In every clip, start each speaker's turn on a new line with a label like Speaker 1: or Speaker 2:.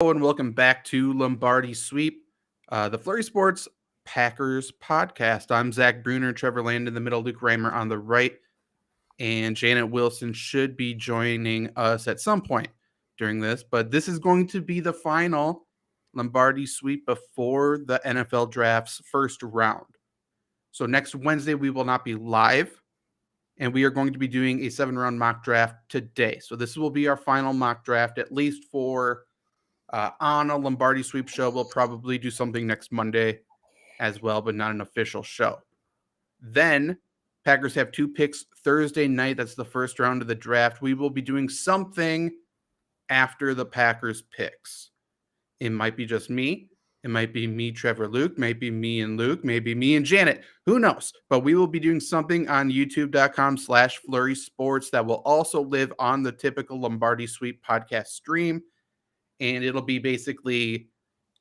Speaker 1: Hello and welcome back to Lombardi Sweep, the Flurry Sports Packers podcast. I'm Zach Bruner, Trevor Land in the middle, Luke Reimer on the right, and Janet Wilson should be joining us at some point during this. But this is going to be the final Lombardi Sweep before the NFL Draft's first round. So next Wednesday we will not be live, and we are going to be doing a 7-round mock draft today. So this will be our final mock draft, at least for on a Lombardi Sweep show. We'll probably do something next Monday as well, but not an official show. Then Packers have 2 picks Thursday night. That's the first round of the draft. We will be doing something after the Packers picks. It might be just me. It might be me, Trevor, Luke. Maybe me and Luke. Maybe me and Janet. Who knows? But we will be doing something on youtube.com/Flurry Sports that will also live on the typical Lombardi Sweep podcast stream. And it'll be basically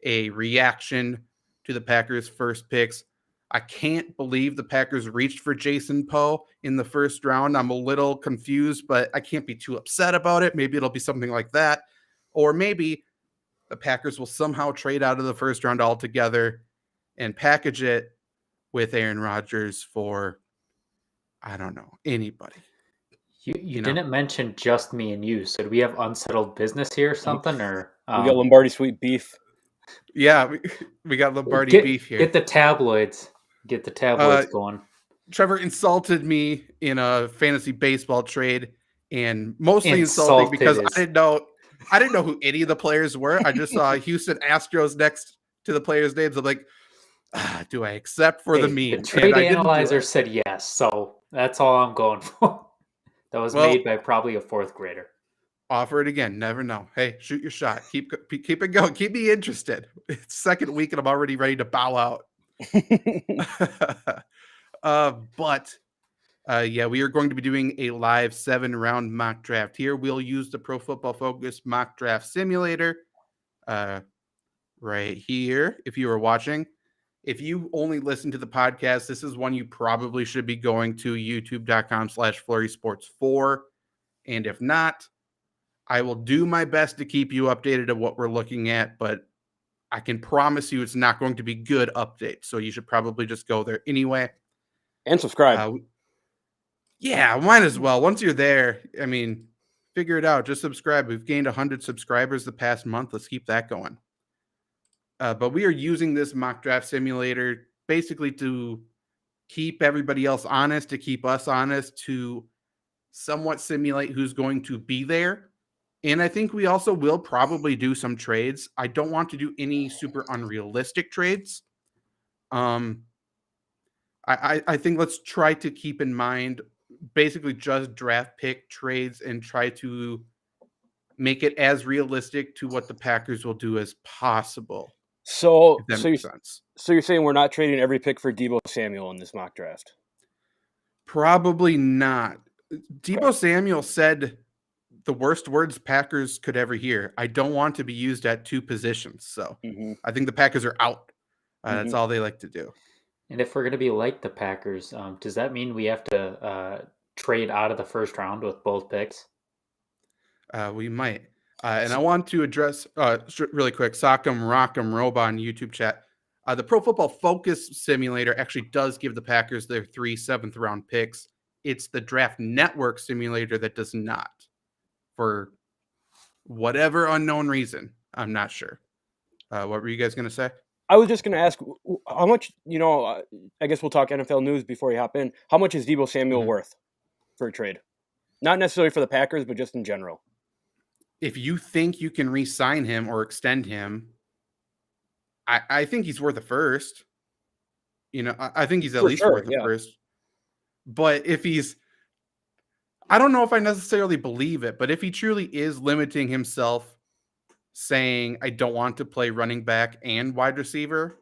Speaker 1: a reaction to the Packers' first picks. I can't believe the Packers reached for Jason Poe in the first round. I'm a little confused, but I can't be too upset about it. Maybe it'll be something like that. Or maybe the Packers will somehow trade out of the first round altogether and package it with Aaron Rodgers for, I don't know, anybody.
Speaker 2: You didn't mention just me and you. So do we have unsettled business here or something? Or
Speaker 3: we got Lombardi Sweep beef.
Speaker 1: Yeah, we got Lombardi beef here.
Speaker 2: Get the tabloids. Get the tabloids going.
Speaker 1: Trevor insulted me in a fantasy baseball trade, and mostly insulting because I didn't know who any of the players were. I just saw Houston Astros next to the players' names. I'm like, do I accept for the meme?
Speaker 2: The trade analyzer said yes, so that's all I'm going for. That was made by probably a 4th grader.
Speaker 1: Offer it again. Never know. Hey, shoot your shot. Keep it going. Keep me interested. It's second week and I'm already ready to bow out. Yeah, we are going to be doing a live 7-round mock draft here. We'll use the Pro Football Focus mock draft simulator right here. If you are watching, if you only listen to the podcast, this is one you probably should be going to youtube.com/Flurry Sports 4. And if not, I will do my best to keep you updated of what we're looking at, but I can promise you it's not going to be good updates. So you should probably just go there anyway.
Speaker 3: And subscribe.
Speaker 1: Yeah, might as well. Once you're there, I mean, figure it out. Just subscribe. We've gained 100 subscribers the past month. Let's keep that going. But we are using this mock draft simulator basically to keep everybody else honest, to keep us honest, to somewhat simulate who's going to be there. And I think we also will probably do some trades. I don't want to do any super unrealistic trades. I think let's try to keep in mind basically just draft pick trades and try to make it as realistic to what the Packers will do as possible.
Speaker 3: So you're saying we're not trading every pick for Deebo Samuel in this mock draft?
Speaker 1: Probably not. Deebo Samuel said the worst words Packers could ever hear. I don't want to be used at 2 positions. So I think the Packers are out. That's all they like to do.
Speaker 2: And if we're going to be like the Packers, does that mean we have to trade out of the first round with both picks?
Speaker 1: We might. And I want to address really quick, Sock'em, Rock'em, Roba on YouTube chat. The Pro Football Focus simulator actually does give the Packers their 3 7th-round picks. It's the Draft Network simulator that does not. For whatever unknown reason. I'm not sure. What were you guys going to say?
Speaker 3: I was just going to ask, how much, I guess we'll talk NFL news before you hop in. How much is Deebo Samuel worth for a trade? Not necessarily for the Packers, but just in general.
Speaker 1: If you think you can re-sign him or extend him, I think he's worth a first. I think he's at least worth a first. But if I don't know if I necessarily believe it, but if he truly is limiting himself, saying, I don't want to play running back and wide receiver,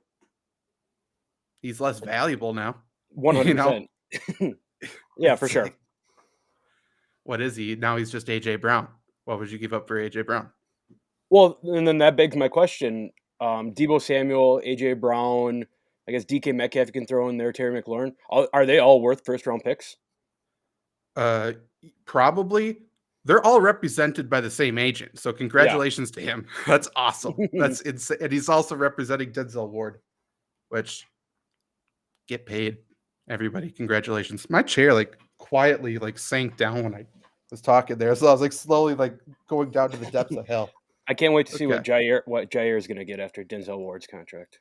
Speaker 1: he's less valuable now.
Speaker 3: 100%. Yeah, for sure.
Speaker 1: What is he? Now he's just A.J. Brown. What would you give up for A.J. Brown?
Speaker 3: Well, and then that begs my question. Deebo Samuel, A.J. Brown, I guess DK Metcalf you can throw in there, Terry McLaurin. Are they all worth first-round picks?
Speaker 1: Probably. they're all represented by the same agent. So congratulations to him. That's awesome. That's insane. And he's also representing Denzel Ward, which get paid. Everybody, congratulations. My chair like quietly like sank down when I was talking there. So I was like slowly like going down to the depths of hell.
Speaker 3: I can't wait to see
Speaker 1: Okay.
Speaker 3: what Jair is going to get after Denzel Ward's contract.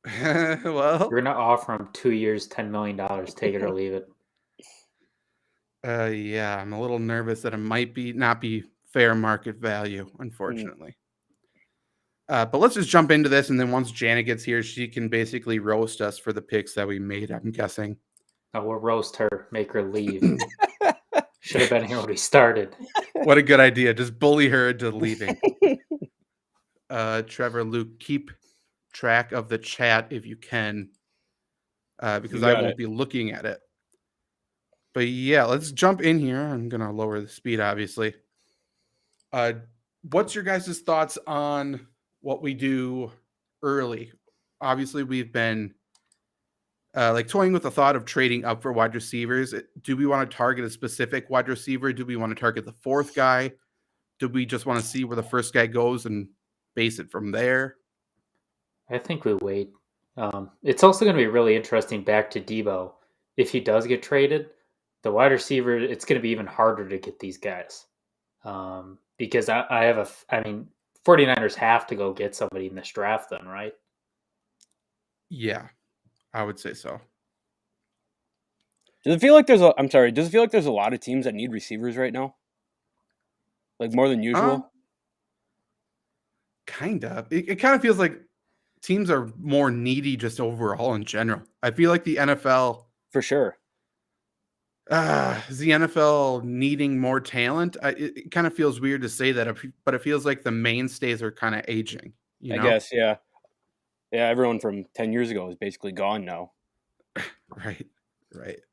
Speaker 1: Well,
Speaker 2: We're gonna offer him 2 years, $10 million. Take it or leave it.
Speaker 1: yeah, I'm a little nervous that it might not be fair market value, unfortunately. But let's just jump into this, and then once Janet gets here, she can basically roast us for the picks that we made, I'm guessing.
Speaker 2: Oh, we'll roast her, make her leave. Should have been here when we started.
Speaker 1: What a good idea. Just bully her into leaving. Trevor, Luke, keep track of the chat if you can, because I won't be looking at it. But yeah, let's jump in here. I'm going to lower the speed, obviously. What's your guys' thoughts on what we do early? Obviously, we've been like toying with the thought of trading up for wide receivers. Do we want to target a specific wide receiver? Do we want to target the fourth guy? Do we just want to see where the first guy goes and base it from there?
Speaker 2: I think we wait. It's also going to be really interesting back to Debo. If he does get traded, the wide receiver, it's going to be even harder to get these guys. Because I mean, 49ers have to go get somebody in this draft then, right?
Speaker 1: Yeah, I would say so.
Speaker 3: Does it feel like there's a lot of teams that need receivers right now? Like more than usual?
Speaker 1: Kind of. It kind of feels like teams are more needy just overall in general. I feel like the NFL,
Speaker 3: for sure.
Speaker 1: Is the NFL needing more talent? It kind of feels weird to say that, but it feels like the mainstays are kind of aging.
Speaker 3: I guess, yeah. Yeah, everyone from 10 years ago is basically gone now.
Speaker 1: Right.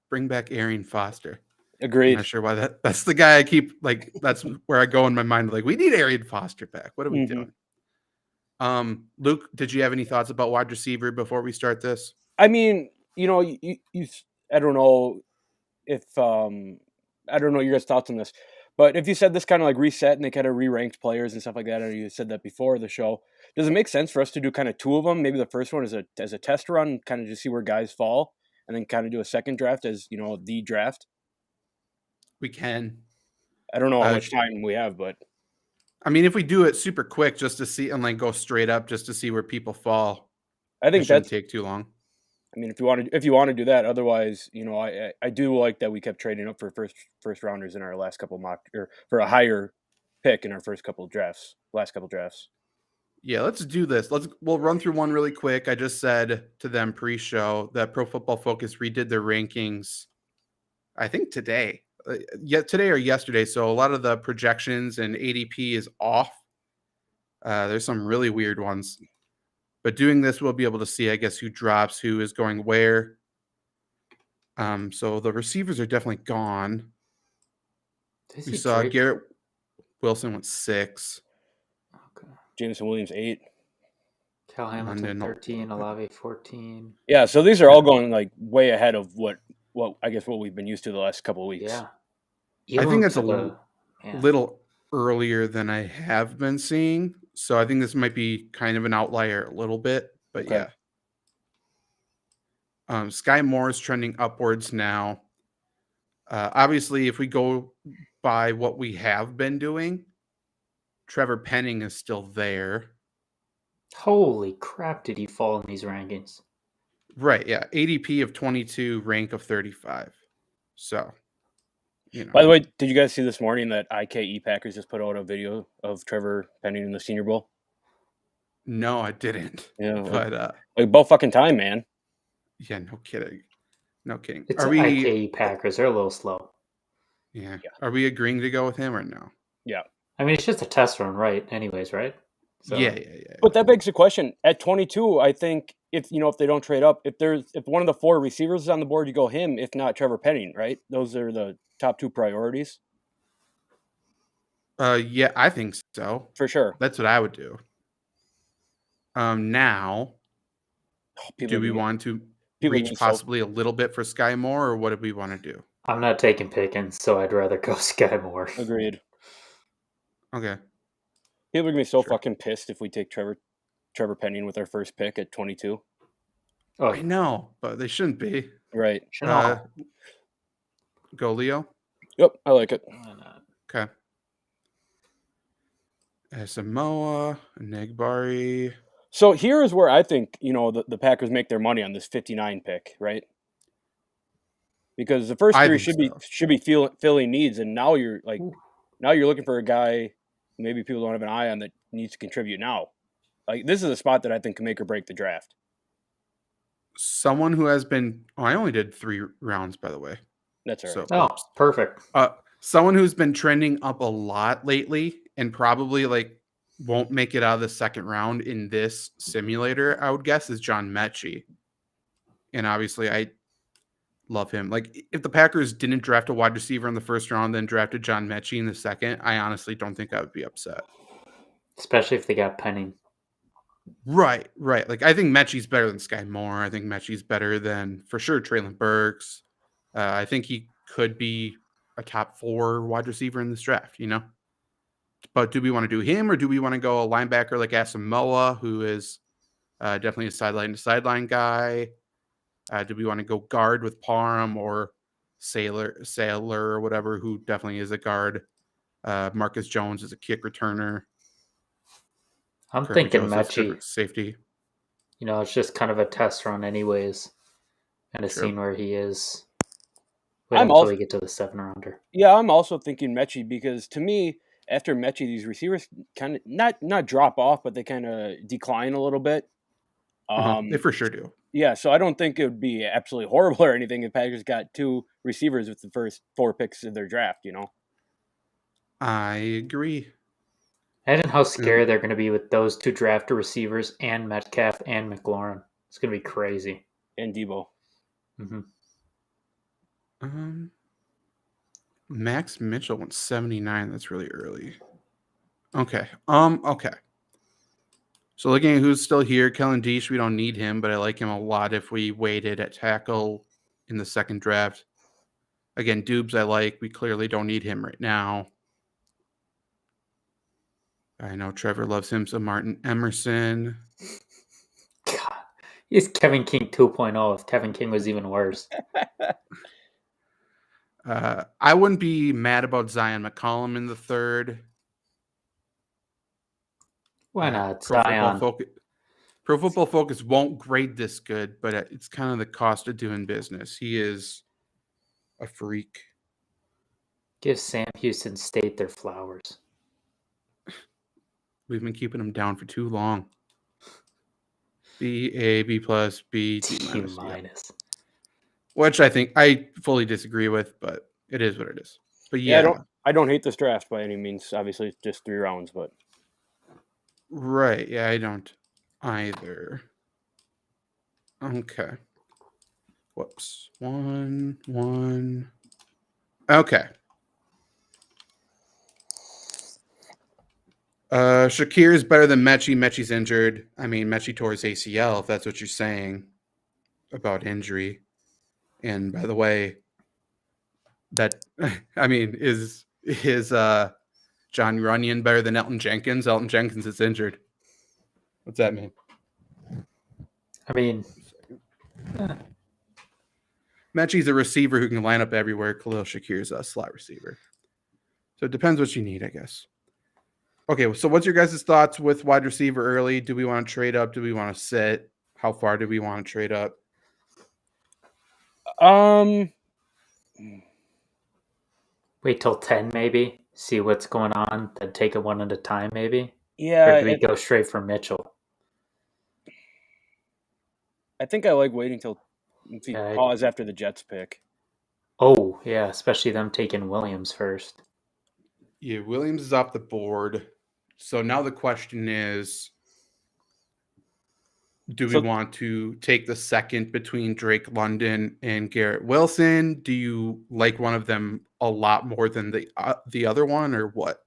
Speaker 1: Bring back Arian Foster.
Speaker 3: Agreed.
Speaker 1: I'm not sure why that's the guy I keep, like, that's where I go in my mind. Like, we need Arian Foster back. What are we doing? Luke, did you have any thoughts about wide receiver before we start this?
Speaker 3: I mean, you I don't know if I don't know your guys' thoughts on this, but if you said this kind of like reset and they kind of re-ranked players and stuff like that, or you said that before the show, does it make sense for us to do kind of two of them? Maybe the first one is as a test run, kind of just see where guys fall, and then kind of do a second draft as the draft.
Speaker 1: We can.
Speaker 3: I don't know how much time we have, but
Speaker 1: I mean, if we do it super quick, just to see and like go straight up, just to see where people fall,
Speaker 3: I think
Speaker 1: it shouldn't take too long.
Speaker 3: I mean, if you want to do that, otherwise, I do like that we kept trading up for first rounders in our last couple or for a higher pick in our last couple drafts.
Speaker 1: Yeah, let's do this. We'll run through one really quick. I just said to them pre-show that Pro Football Focus redid their rankings, I think today. Today or yesterday. So a lot of the projections and ADP is off. There's some really weird ones. But doing this, we'll be able to see, I guess, who drops, who is going where. So the receivers are definitely gone. We saw Garrett Wilson went 6.
Speaker 2: Okay.
Speaker 3: Jameson Williams 8.
Speaker 2: Cal Hamilton 13, Olave 14.
Speaker 3: Yeah, so these are all going like way ahead of what I guess what we've been used to the last couple of weeks.
Speaker 2: Yeah.
Speaker 1: I think that's a little earlier than I have been seeing. So I think this might be kind of an outlier a little bit, but okay. Yeah. Sky Moore is trending upwards now. Obviously, if we go by what we have been doing, Trevor Penning is still there.
Speaker 2: Holy crap, did he fall in these rankings?
Speaker 1: Right, yeah. ADP of 22, rank of 35. So,
Speaker 3: By the way, did you guys see this morning that IKE Packers just put out a video of Trevor Penning in the Senior Bowl?
Speaker 1: No, I didn't.
Speaker 3: Yeah,
Speaker 1: but
Speaker 3: like about fucking time, man.
Speaker 1: Yeah, no kidding.
Speaker 2: It's IKE Packers. They're a little slow.
Speaker 1: Yeah. Are we agreeing to go with him or no?
Speaker 3: Yeah.
Speaker 2: I mean, it's just a test run, right? Anyways, right?
Speaker 1: So, yeah.
Speaker 3: But that begs the question. At 22, I think if they don't trade up, if one of the 4 receivers is on the board, you go him. If not, Trevor Penning, right? Those are the top 2 priorities.
Speaker 1: Yeah, I think so.
Speaker 3: For sure.
Speaker 1: That's what I would do. Now, do we want to reach possibly a little bit for Sky Moore, or what do we want to do?
Speaker 2: I'm not taking Pickens, so I'd rather go Sky Moore.
Speaker 3: Agreed.
Speaker 1: Okay.
Speaker 3: People are gonna be so
Speaker 1: Sure.
Speaker 3: fucking pissed if we take Trevor Penning with our first pick at 22.
Speaker 2: Oh,
Speaker 1: I know, but they shouldn't be.
Speaker 3: Right.
Speaker 1: Go Leo.
Speaker 3: Yep, I like it.
Speaker 2: why not?
Speaker 1: Okay. Samoa, Negbari.
Speaker 3: So here is where I think, the Packers make their money on this 59 pick, right? Because the first
Speaker 1: I
Speaker 3: three
Speaker 1: think
Speaker 3: should be filling needs, and now you're looking for a guy maybe people don't have an eye on that needs to contribute now. Like, this is a spot that I think can make or break the draft.
Speaker 1: Someone who has been. Oh, I only did 3 rounds, by the way.
Speaker 3: That's all right.
Speaker 2: Oh, perfect.
Speaker 1: Someone who's been trending up a lot lately and probably won't make it out of the second round in this simulator, I would guess, is John Mechie. And obviously, I love him. Like, if the Packers didn't draft a wide receiver in the first round, then drafted John Mechie in the second, I honestly don't think I would be upset.
Speaker 2: Especially if they got Penning.
Speaker 1: Right. Like, I think Mechie's better than Sky Moore. I think Mechie's better than, for sure, Traylon Burks. I think he could be a top 4 wide receiver in this draft, But do we want to do him, or do we want to go a linebacker like Asamoah, who is definitely a sideline to sideline guy? Do we want to go guard with Parham or Sailor or whatever, who definitely is a guard? Marcus Jones is a kick returner.
Speaker 2: I'm
Speaker 1: Kirby
Speaker 2: thinking
Speaker 1: Joseph's
Speaker 2: Mechie.
Speaker 1: Safety.
Speaker 2: It's just kind of a test run anyways. And
Speaker 1: True.
Speaker 2: seeing where he is.
Speaker 3: I'm
Speaker 2: Until
Speaker 3: also-
Speaker 2: we get to the 7-rounder.
Speaker 3: Yeah, I'm also thinking Mechie because to me, after Mechie, these receivers kind of not drop off, but they kind of decline a little bit.
Speaker 1: They for sure do.
Speaker 3: Yeah, so I don't think it would be absolutely horrible or anything if Packers got 2 receivers with the first 4 picks of their draft,
Speaker 1: I agree.
Speaker 2: Imagine how scared they're going to be with those 2 drafted receivers and Metcalf and McLaurin. It's going to be crazy.
Speaker 3: And Debo.
Speaker 2: Mm-hmm.
Speaker 1: Max Mitchell went 79. That's really early. Okay. Okay. So looking at who's still here, Kellen Deesh, we don't need him, but I like him a lot if we waited at tackle in the second draft. Again, Dubes I like. We clearly don't need him right now. I know Trevor loves him, so Martin Emerson.
Speaker 2: God, he's Kevin King 2.0 if Kevin King was even worse.
Speaker 1: I wouldn't be mad about Zion McCollum in the third.
Speaker 2: Why not?
Speaker 1: Pro Football Focus won't grade this good, but it's kind of the cost of doing business. He is a freak.
Speaker 2: Give Sam Houston State their flowers.
Speaker 1: We've been keeping him down for too long. B, A, B plus, B, D minus. Yeah. Which I think I fully disagree with, but it is what it is. But yeah.
Speaker 3: I don't hate this draft by any means. Obviously, it's just 3 rounds, but.
Speaker 1: Right. Yeah, I don't either. Okay. Whoops. 1. Okay. Shakir is better than Mechie. Mechie's injured. I mean, Mechie tore his ACL, if that's what you're saying about injury. And by the way, is John Runyon better than Elton Jenkins? Elton Jenkins is injured. What's that mean? Mechie's a receiver who can line up everywhere. Khalil Shakir's a slot receiver. So it depends what you need, I guess. Okay, so what's your guys' thoughts with wide receiver early? Do we want to trade up? Do we want to sit? How far do we want to trade up?
Speaker 2: Wait till 10 maybe. See what's going on. Then take it one at a time maybe.
Speaker 3: Yeah.
Speaker 2: Or do we go straight for Mitchell?
Speaker 3: I think I like waiting till pause after the Jets pick.
Speaker 2: Oh, yeah, especially them taking Williams first.
Speaker 1: Yeah, Williams is off the board. So now the question is, do we want to take the second between Drake London and Garrett Wilson? Do you like one of them a lot more than the other one, or what?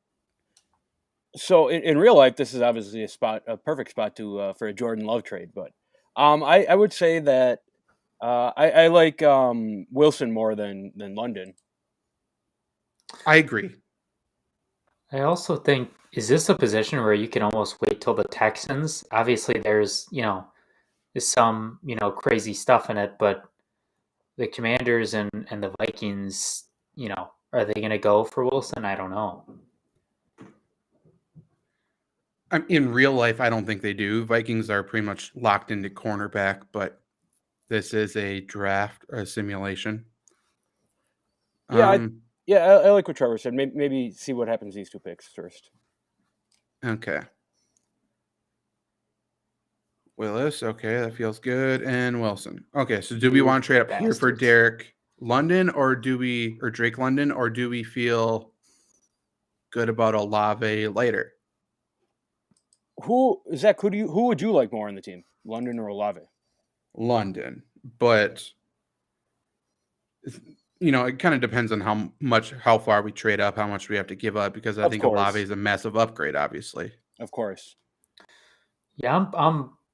Speaker 3: So in real life, this is obviously a perfect spot for a Jordan Love trade. But I would say that I like Wilson more than London.
Speaker 1: I agree.
Speaker 2: I also think, is this a position where you can almost wait till the Texans? Obviously, there's some crazy stuff in it, but the Commanders and the Vikings, are they going to go for Wilson? I don't know.
Speaker 1: In real life, I don't think they do. Vikings are pretty much locked into cornerback, but this is a draft or a simulation.
Speaker 3: Yeah, I like what Trevor said. Maybe see what happens these two picks first.
Speaker 1: Okay. Willis, okay, that feels good. And Wilson. Okay, so do we want to trade up here for Derek London or Drake London, or do we feel good about Olave later?
Speaker 3: Who would you like more on the team? London or Olave?
Speaker 1: London. But it kind of depends on how far we trade up, how much we have to give up, because I think Olave is a massive upgrade, obviously.
Speaker 3: Of course.
Speaker 2: Yeah,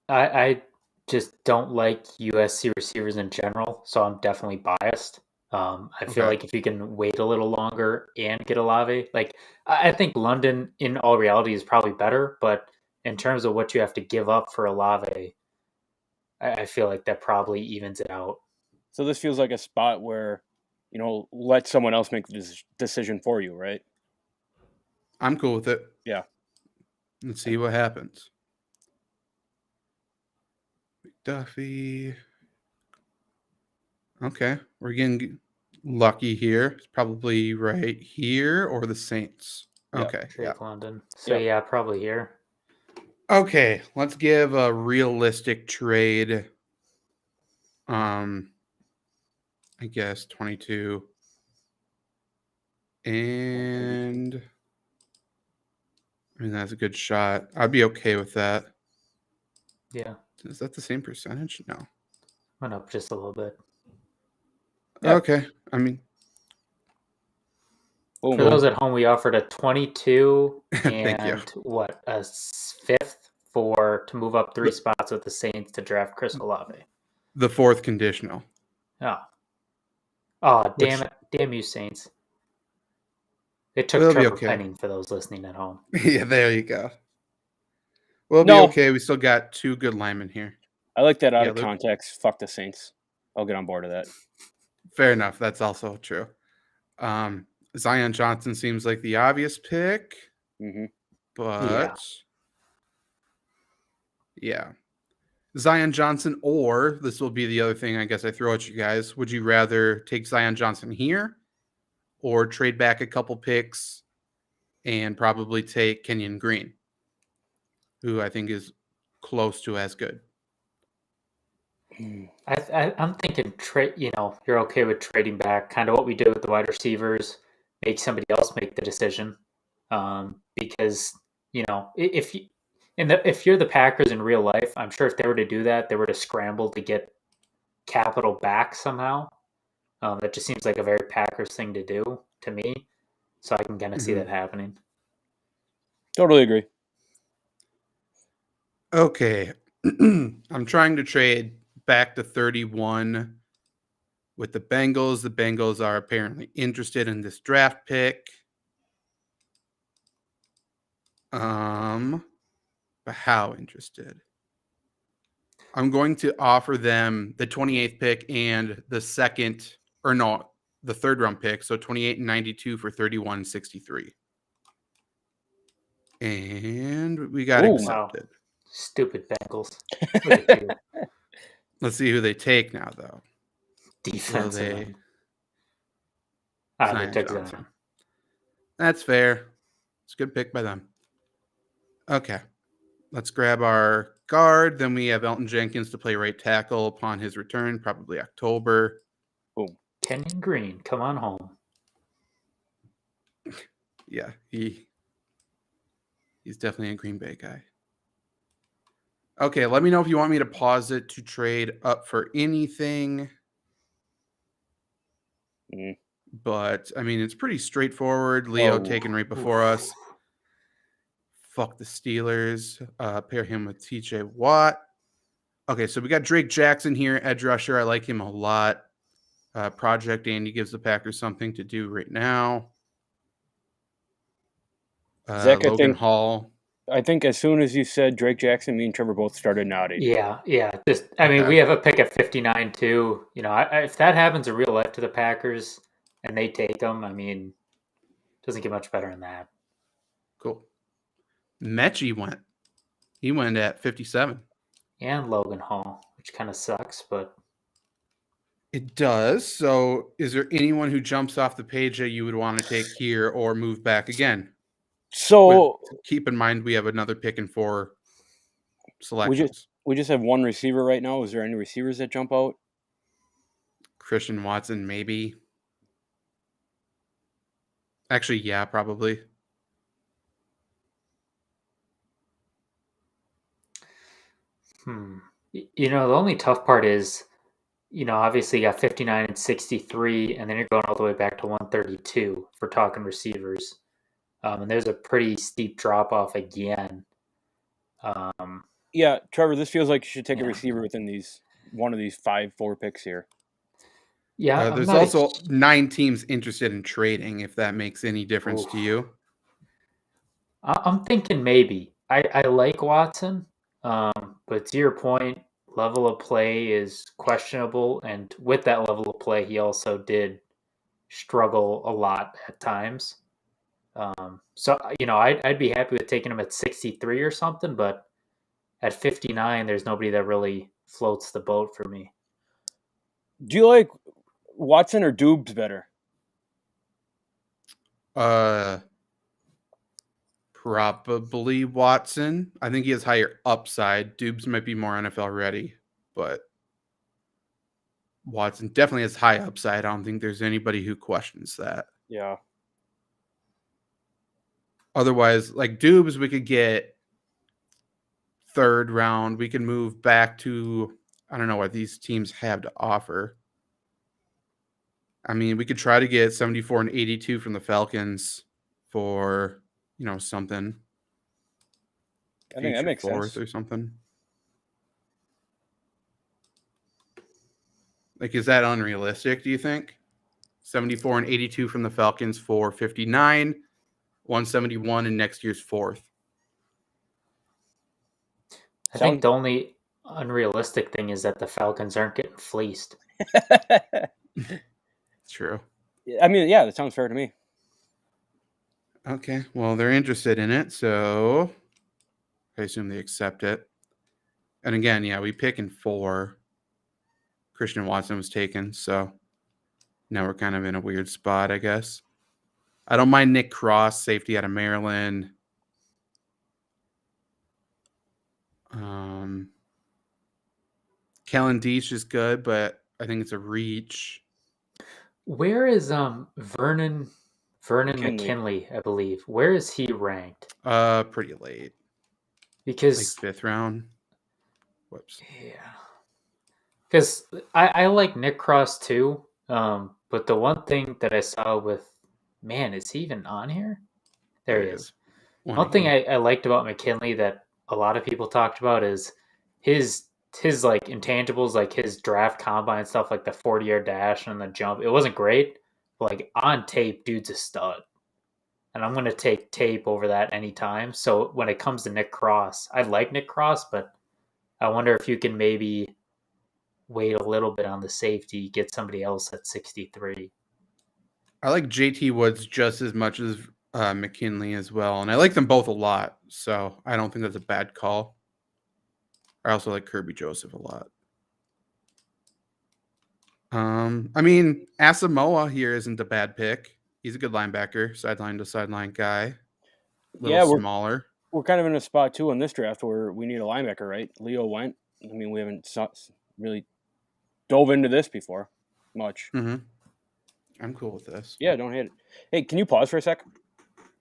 Speaker 2: I just don't like USC receivers in general, so I'm definitely biased. I feel like if you can wait a little longer and get Olave, I think London in all reality is probably better, but in terms of what you have to give up for Olave, I feel like that probably evens it out.
Speaker 3: So this feels like a spot where, let someone else make the decision for you, right?
Speaker 1: I'm cool with it.
Speaker 3: Yeah.
Speaker 1: Let's see what happens. McDuffie. Okay, we're getting lucky here. It's probably right here or the Saints. Okay,
Speaker 2: Drake London. So yeah, probably here.
Speaker 1: Okay, let's give a realistic trade. I guess 22. And I mean, that's a good shot. I'd be okay with that.
Speaker 2: Yeah.
Speaker 1: Is that the same percentage? No.
Speaker 2: Went up just a little bit.
Speaker 1: Yeah. Okay. I mean,
Speaker 2: for those at home, we offered a 22
Speaker 1: Thank you.
Speaker 2: and a fifth to move up 3 spots with the Saints to draft Chris Olave.
Speaker 1: The fourth conditional.
Speaker 2: Oh, damn it. Damn you, Saints. It took Trevor Penning for those listening at home.
Speaker 1: Yeah, there you go. We'll be okay. We still got 2 good linemen here.
Speaker 3: I like that out of context. Fuck the Saints. I'll get on board with that.
Speaker 1: Fair enough. That's also true. Zion Johnson seems like the obvious pick.
Speaker 3: Mm-hmm.
Speaker 1: But yeah. Zion Johnson, or this will be the other thing I guess I throw at you guys. Would you rather take Zion Johnson here or trade back a couple picks and probably take Kenyon Green, who I think is close to as good?
Speaker 2: I'm thinking you're okay with trading back, kind of what we did with the wide receivers, make somebody else make the decision. Because if you're the Packers in real life, I'm sure if they were to do that, they were to scramble to get capital back somehow. That just seems like a very Packers thing to do to me. So I can kind of see that happening.
Speaker 3: Totally agree.
Speaker 1: Okay. I'm trying to trade back to 31 with the Bengals. The Bengals are apparently interested in this draft pick. But how interested? I'm going to offer them the 28th pick and the third round pick. So 28 and 92 for 31.63. And we got accepted.
Speaker 2: Wow. Stupid Bengals.
Speaker 1: Let's see who they take now, though.
Speaker 2: Defensive.
Speaker 1: That's fair. It's a good pick by them. Okay. Let's grab our guard. Then we have Elton Jenkins to play right tackle upon his return, probably October.
Speaker 3: Boom.
Speaker 2: Kenyon Green, come on home.
Speaker 1: Yeah, he's definitely a Green Bay guy. Okay, let me know if you want me to pause it to trade up for anything. But, I mean, it's pretty straightforward. Leo taken right before us. Fuck the Steelers. Pair him with TJ Watt. Okay, so we got Drake Jackson here, edge rusher. I like him a lot. Project Andy gives the Packers something to do right now.
Speaker 3: Zach,
Speaker 1: Logan Hall.
Speaker 3: I think as soon as you said Drake Jackson, me and Trevor both started nodding.
Speaker 2: Yeah. I mean, we have a pick at 59 too. You know, if that happens in real life to the Packers and they take them, I mean, doesn't get much better than that.
Speaker 1: Cool. Mechie went. He went at 57.
Speaker 2: And Logan Hall, which kind of sucks, but
Speaker 1: It does. So is there anyone who jumps off the page that you would want to take here or move back again?
Speaker 3: So
Speaker 1: keep in mind we have another pick and 4 selections.
Speaker 3: We just have one receiver right now. Is there any receivers that jump out?
Speaker 1: Christian Watson, maybe. Actually, yeah, probably.
Speaker 2: You know, the only tough part is, you know, obviously you got 59 and 63, and then you're going all the way back to 132 for talking receivers. And there's a pretty steep drop off again.
Speaker 3: Yeah, Trevor, this feels like you should take a receiver within one of these 5-4 picks here.
Speaker 2: Yeah,
Speaker 1: there's also 9 teams interested in trading, if that makes any difference to you.
Speaker 2: I'm thinking maybe. I like Watson, but to your point, level of play is questionable, and with that level of play, he also did struggle a lot at times. So you know, I'd be happy with taking him at 63 or something, but at 59, there's nobody that really floats the boat for me.
Speaker 3: Do you like Watson or Dubes better?
Speaker 1: Probably Watson. I think he has higher upside. Dubes might be more NFL ready, but Watson definitely has high upside. I don't think there's anybody who questions that.
Speaker 3: Yeah.
Speaker 1: Otherwise, like Dubes, we could get 3rd round. We can move back to, I don't know what these teams have to offer. I mean, we could try to get 74 and 82 from the Falcons for, you know, something.
Speaker 3: I think that makes
Speaker 1: 4th
Speaker 3: sense.
Speaker 1: or something. Like, is that unrealistic, do you think? 74 and 82 from the Falcons for 59, 171 in next year's 4th.
Speaker 2: I think the only unrealistic thing is that the Falcons aren't getting fleeced.
Speaker 1: True.
Speaker 3: I mean, yeah, that sounds fair to me.
Speaker 1: Okay, well, they're interested in it, so I assume they accept it. And again, yeah, we pick in 4. Christian Watson was taken, so now we're kind of in a weird spot, I guess. I don't mind Nick Cross, safety out of Maryland. Kellen Deach is good, but I think it's a reach.
Speaker 2: Where is Vernon McKinley, I believe. Where is he ranked?
Speaker 1: Pretty late.
Speaker 2: Because
Speaker 1: like 5th round. Whoops.
Speaker 2: Yeah. Because I like Nick Cross too. But the one thing that I saw with, man, is he even on here? There he is. One thing I liked about McKinley that a lot of people talked about is his like intangibles, like his draft combine stuff, like the 40-yard dash and the jump. It wasn't great, but like on tape, dude's a stud. And I'm going to take tape over that anytime. So when it comes to Nick Cross, I like Nick Cross, but I wonder if you can maybe wait a little bit on the safety, get somebody else at 63.
Speaker 1: I like JT Woods just as much as McKinley as well. And I like them both a lot. So I don't think that's a bad call. I also like Kirby Joseph a lot. I mean, Asamoah here isn't a bad pick. He's a good linebacker, sideline to sideline guy. We're smaller.
Speaker 3: We're kind of in a spot too in this draft where we need a linebacker, right? Leo went. I mean, we haven't really dove into this before much.
Speaker 1: Mm-hmm. I'm cool with this.
Speaker 3: Yeah, don't hate it. Hey, can you pause for a sec?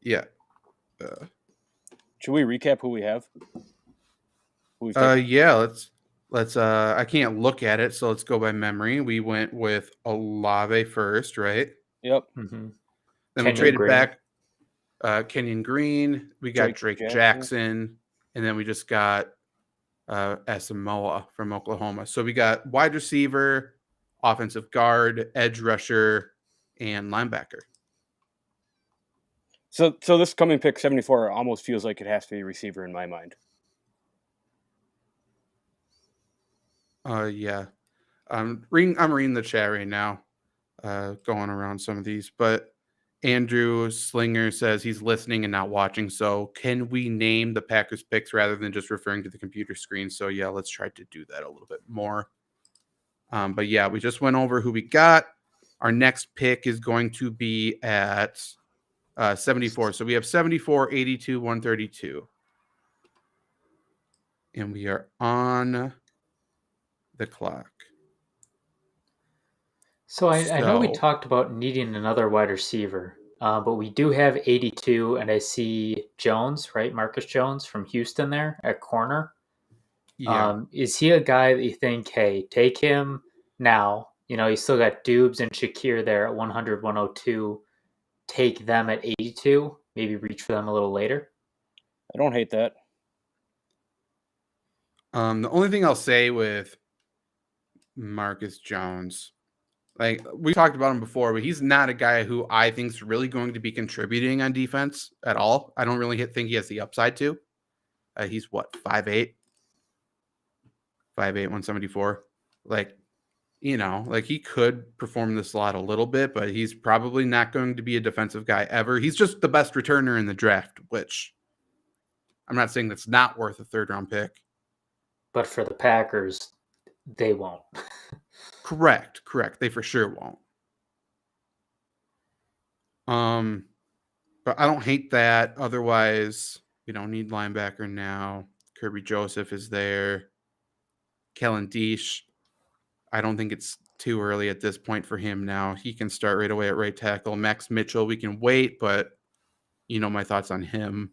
Speaker 1: Yeah.
Speaker 3: Should we recap who we have?
Speaker 1: Yeah, let's I can't look at it, so let's go by memory. We went with Olave first, right?
Speaker 3: Yep.
Speaker 2: Mm-hmm.
Speaker 1: Then we traded back Kenyon Green. We got Drake Jackson, and then we just got Asamoah from Oklahoma. So we got wide receiver, offensive guard, edge rusher, and linebacker.
Speaker 3: So this coming pick 74 almost feels like it has to be a receiver in my mind.
Speaker 1: Yeah. I'm reading the chat right now, going around some of these, but Andrew Slinger says he's listening and not watching. So can we name the Packers picks rather than just referring to the computer screen? So yeah, let's try to do that a little bit more. But yeah, we just went over who we got. Our next pick is going to be at 74. So we have 74, 82, 132. And we are on the clock.
Speaker 2: So I know we talked about needing another wide receiver, but we do have 82, and I see Jones, right? Marcus Jones from Houston there at corner.
Speaker 1: Yeah.
Speaker 2: Is he a guy that you think, hey, take him now? You know, you still got Dubes and Shakir there at 100, 102. Take them at 82, maybe reach for them a little later.
Speaker 3: I don't hate that.
Speaker 1: The only thing I'll say with Marcus Jones, like we talked about him before, but he's not a guy who I think is really going to be contributing on defense at all. I don't really think he has the upside to. He's what, 5'8", 174. Like, you know, like he could perform the slot a little bit, but he's probably not going to be a defensive guy ever. He's just the best returner in the draft, which I'm not saying that's not worth a third-round pick.
Speaker 2: But for the Packers, they won't.
Speaker 1: Correct. They for sure won't. But I don't hate that. Otherwise, we don't need linebacker now. Kirby Joseph is there. Kellen Deesh. I don't think it's too early at this point for him now. He can start right away at right tackle. Max Mitchell, we can wait, but you know my thoughts on him.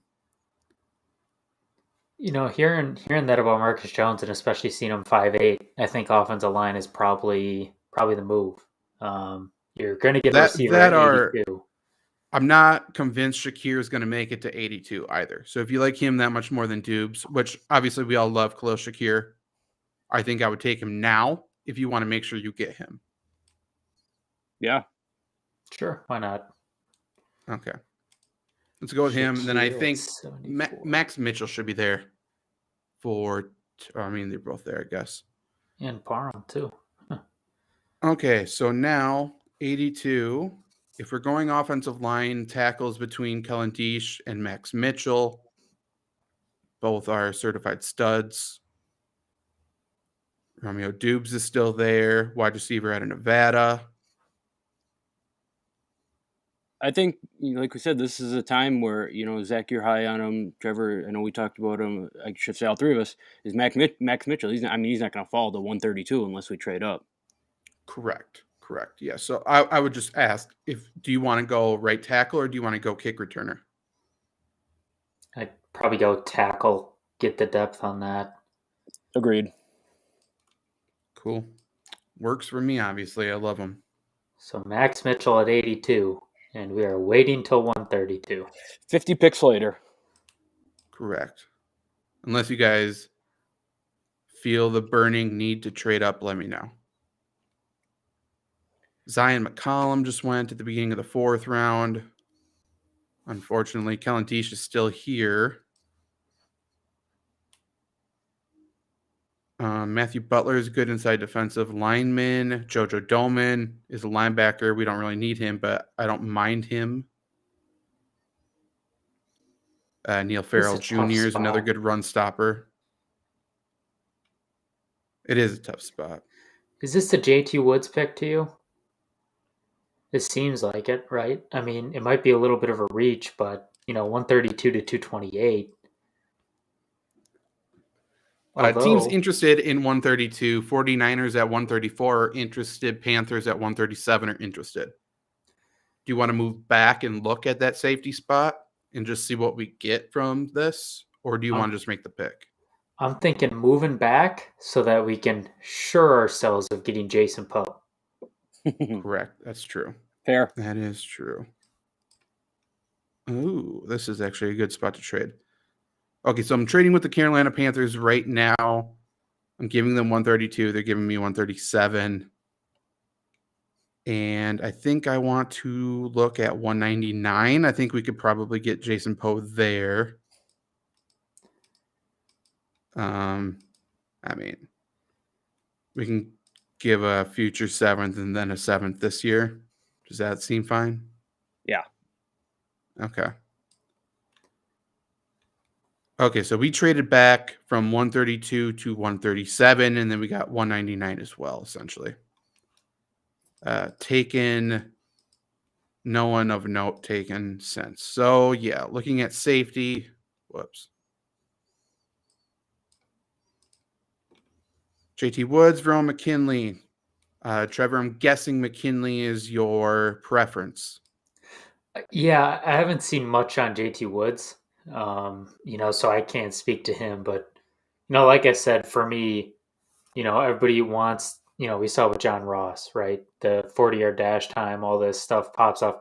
Speaker 2: You know, hearing that about Marcus Jones and especially seeing him 5'8", I think offensive line is probably the move. You're going to get a receiver at 82.
Speaker 1: I'm not convinced Shakir is going to make it to 82 either. So if you like him that much more than Dubes, which obviously we all love Khalil Shakir, I think I would take him now if you want to make sure you get him.
Speaker 3: Yeah.
Speaker 2: Sure, why not?
Speaker 1: Okay. Let's go with him. Then I think Max Mitchell should be there they're both there, I guess.
Speaker 2: And Parham, too. Huh.
Speaker 1: Okay, so now 82. If we're going offensive line, tackles between Kellen Deesh and Max Mitchell, both are certified studs. Romeo Dubes is still there, wide receiver out of Nevada.
Speaker 3: I think, like we said, this is a time where, Zach, you're high on him. Trevor, I know we talked about him. I should say all three of us, is Max Mitchell. He's not going to fall to 132 unless we trade up.
Speaker 1: Correct. Yeah. So I would just ask, do you want to go right tackle or do you want to go kick returner?
Speaker 2: I'd probably go tackle, get the depth on that.
Speaker 3: Agreed.
Speaker 1: Cool. Works for me, obviously. I love him.
Speaker 2: So Max Mitchell at 82, and we are waiting till 132.
Speaker 3: 50 picks later.
Speaker 1: Correct. Unless you guys feel the burning need to trade up, let me know. Zion McCollum just went at the beginning of the fourth round. Unfortunately, Kellen Deesh is still here. Matthew Butler is a good inside defensive lineman. Jojo Doman is a linebacker. We don't really need him, but I don't mind him. Neil Farrell Jr. is another good run stopper. It is a tough spot.
Speaker 2: Is this the JT Woods pick to you? It seems like it, right? I mean, it might be a little bit of a reach, but, 132 to 228.
Speaker 1: Teams interested in 132, 49ers at 134 are interested, Panthers at 137 are interested. Do you want to move back and look at that safety spot and just see what we get from this? Or do you want to just make the pick?
Speaker 2: I'm thinking moving back so that we can sure ourselves of getting Jason Poe.
Speaker 1: Correct. That's true.
Speaker 3: Fair.
Speaker 1: That is true. Ooh, this is actually a good spot to trade. Okay, so I'm trading with the Carolina Panthers right now. I'm giving them 132. They're giving me 137. And I think I want to look at 199. I think we could probably get Jason Poe there. I mean, we can give a future 7th and then a 7th this year. Does that seem fine?
Speaker 3: Yeah.
Speaker 1: Okay. Okay, so we traded back from 132 to 137, and then we got 199 as well, essentially. Taken, no one of note taken since. So, yeah, looking at safety. Whoops. JT Woods, Verone McKinley. Trevor, I'm guessing McKinley is your preference.
Speaker 2: Yeah, I haven't seen much on JT Woods, so I can't speak to him. But, like I said, for me, everybody wants, we saw with John Ross, right? The 40-yard dash time, all this stuff pops off.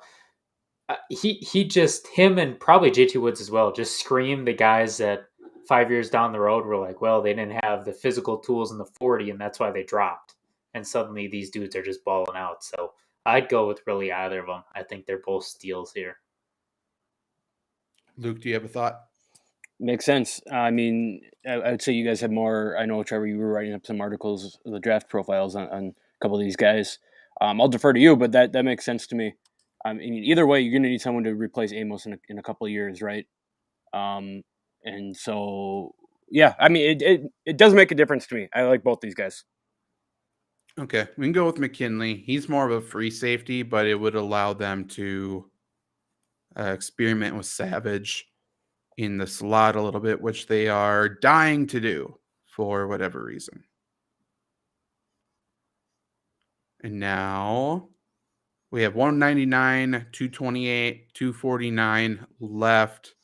Speaker 2: Him and probably JT Woods as well, just scream the guys that 5 years down the road were like, well, they didn't have the physical tools in the 40, and that's why they dropped. And suddenly these dudes are just balling out. So I'd go with really either of them. I think they're both steals here.
Speaker 1: Luke, do you have a thought?
Speaker 3: Makes sense. I mean, I would say you guys have more. I know, Trevor, you were writing up some articles, the draft profiles on a couple of these guys. I'll defer to you, but that makes sense to me. I mean, either way, you're going to need someone to replace Amos in a couple of years, right? And so, yeah, I mean, it does make a difference to me. I like both these guys.
Speaker 1: Okay, we can go with McKinley. He's more of a free safety, but it would allow them to experiment with Savage in the slot a little bit, which they are dying to do for whatever reason. And now we have 199, 228, 249 left.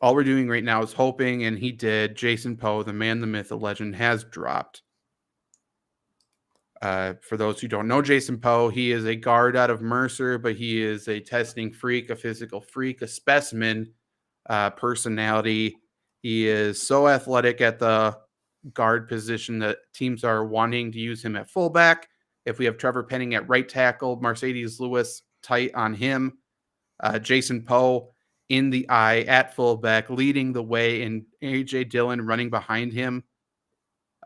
Speaker 1: All we're doing right now is hoping, and he did. Jason Poe, the man, the myth, the legend, has dropped. For those who don't know Jason Poe, he is a guard out of Mercer, but he is a testing freak, a physical freak, a specimen personality. He is so athletic at the guard position that teams are wanting to use him at fullback. If we have Trevor Penning at right tackle, Mercedes Lewis tight on him, Jason Poe in the eye at fullback, leading the way, and A.J. Dillon running behind him.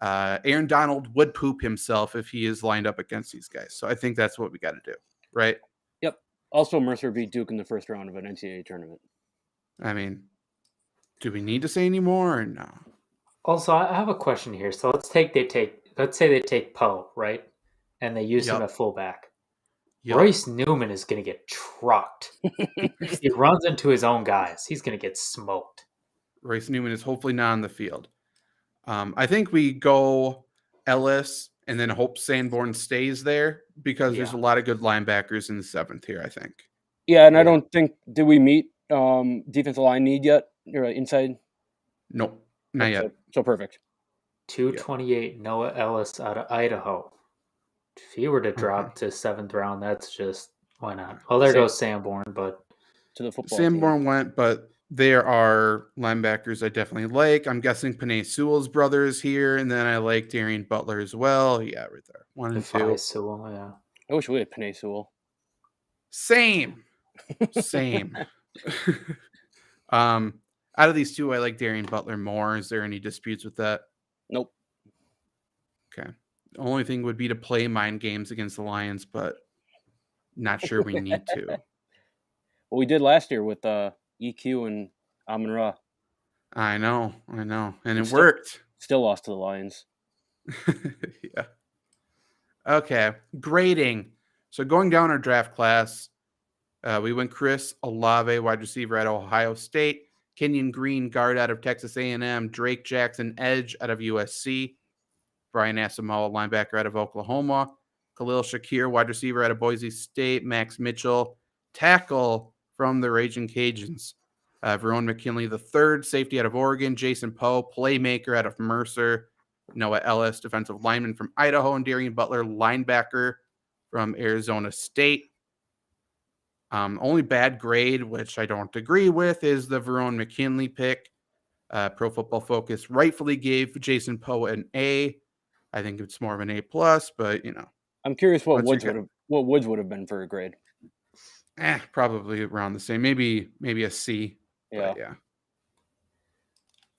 Speaker 1: Aaron Donald would poop himself if he is lined up against these guys. So I think that's what we got to do, right?
Speaker 3: Yep. Also, Mercer beat Duke in the first round of an NCAA tournament.
Speaker 1: I mean, do we need to say any more or no?
Speaker 2: Also, I have a question here. So let's say they take Poe, right? And they use him at fullback. Yep. Royce Newman is going to get trucked. If he runs into his own guys, he's going to get smoked.
Speaker 1: Royce Newman is hopefully not on the field. I think we go Ellis and then hope Sanborn stays there because there's a lot of good linebackers in the 7th here, I think.
Speaker 3: Yeah, and I don't think, did we meet defensive line need yet? You're right, inside?
Speaker 1: Nope, not yet.
Speaker 3: So perfect.
Speaker 2: 228, Noah Ellis out of Idaho. If he were to drop to 7th round, that's just, why not? Well, there goes Sanborn, but
Speaker 3: to the football
Speaker 1: Sanborn
Speaker 3: team.
Speaker 1: went, but there are linebackers I definitely like. I'm guessing Penei Sewell's brothers here, and then I like Darian Butler as well. Yeah, right there. 1 and 2.
Speaker 2: Sewell, yeah.
Speaker 3: I wish we had Penei Sewell.
Speaker 1: Same. Out of these two, I like Darian Butler more. Is there any disputes with that?
Speaker 3: Nope.
Speaker 1: Okay. The only thing would be to play mind games against the Lions, but not sure we need to.
Speaker 3: Well, we did last year with EQ and Amon-Ra.
Speaker 1: I know. And it worked.
Speaker 3: Still lost to the Lions.
Speaker 1: Yeah. Okay. Grading. So going down our draft class, we went Chris Olave, wide receiver at Ohio State, Kenyon Green, guard out of Texas A&M, Drake Jackson, edge out of USC, Brian Asamoah, linebacker out of Oklahoma, Khalil Shakir, wide receiver out of Boise State, Max Mitchell, tackle from the Raging Cajuns, Verone McKinley III, safety out of Oregon, Jason Poe, playmaker out of Mercer, Noah Ellis, defensive lineman from Idaho, and Darian Butler, linebacker from Arizona State. Only bad grade, which I don't agree with, is the Verone McKinley pick. Pro Football Focus rightfully gave Jason Poe an A. I think it's more of an A plus, but
Speaker 3: I'm curious what
Speaker 1: What's your
Speaker 3: Woods would have been for a grade.
Speaker 1: probably around the same. Maybe a C.
Speaker 3: Yeah.
Speaker 1: But yeah.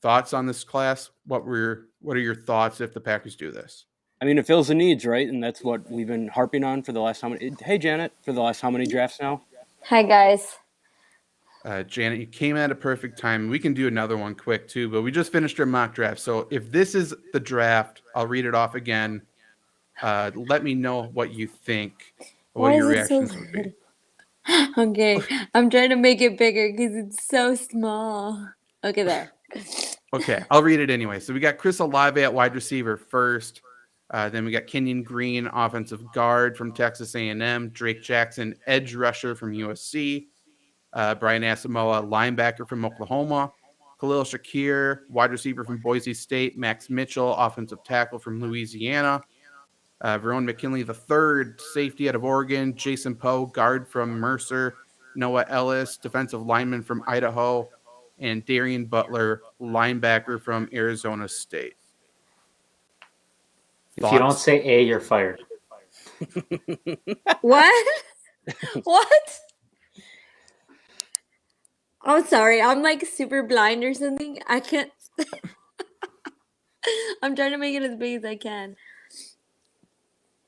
Speaker 1: Thoughts on this class? What are your thoughts if the Packers do this?
Speaker 3: I mean, it fills the needs, right? And that's what we've been harping on for the last how many. Hey, Janet, for the last how many drafts now?
Speaker 4: Hi, guys.
Speaker 1: Janet, you came at a perfect time. We can do another one quick too, but we just finished our mock draft. So if this is the draft, I'll read it off again. Let me know what you think, what your reactions would be.
Speaker 4: Okay, I'm trying to make it bigger because it's so small. Okay, there.
Speaker 1: Okay, I'll read it anyway. So we got Chris Olave at wide receiver first. Then we got Kenyon Green, offensive guard from Texas A&M. Drake Jackson, edge rusher from USC. Brian Asamoah, linebacker from Oklahoma. Khalil Shakir, wide receiver from Boise State. Max Mitchell, offensive tackle from Louisiana. Verone McKinley III, safety out of Oregon. Jason Poe, guard from Mercer. Noah Ellis, defensive lineman from Idaho. And Darian Butler, linebacker from Arizona State.
Speaker 2: If you don't say A, you're fired.
Speaker 4: What? What? I'm sorry. I'm like super blind or something. I can't. I'm trying to make it as big as I can.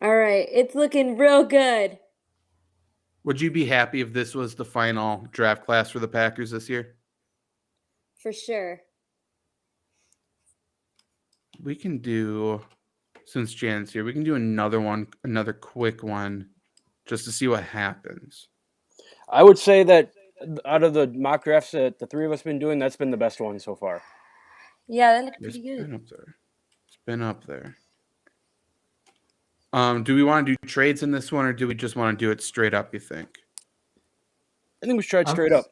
Speaker 4: All right. It's looking real good.
Speaker 1: Would you be happy if this was the final draft class for the Packers this year?
Speaker 4: For sure.
Speaker 1: We can do, since Jan's here, we can do another quick one, just to see what happens.
Speaker 3: I would say that out of the mock drafts that the three of us have been doing, that's been the best one so far.
Speaker 4: Yeah, that looked pretty good.
Speaker 1: It's been up there. Do we want to do trades in this one, or do we just want to do it straight up, you think?
Speaker 3: I think we should try it straight up.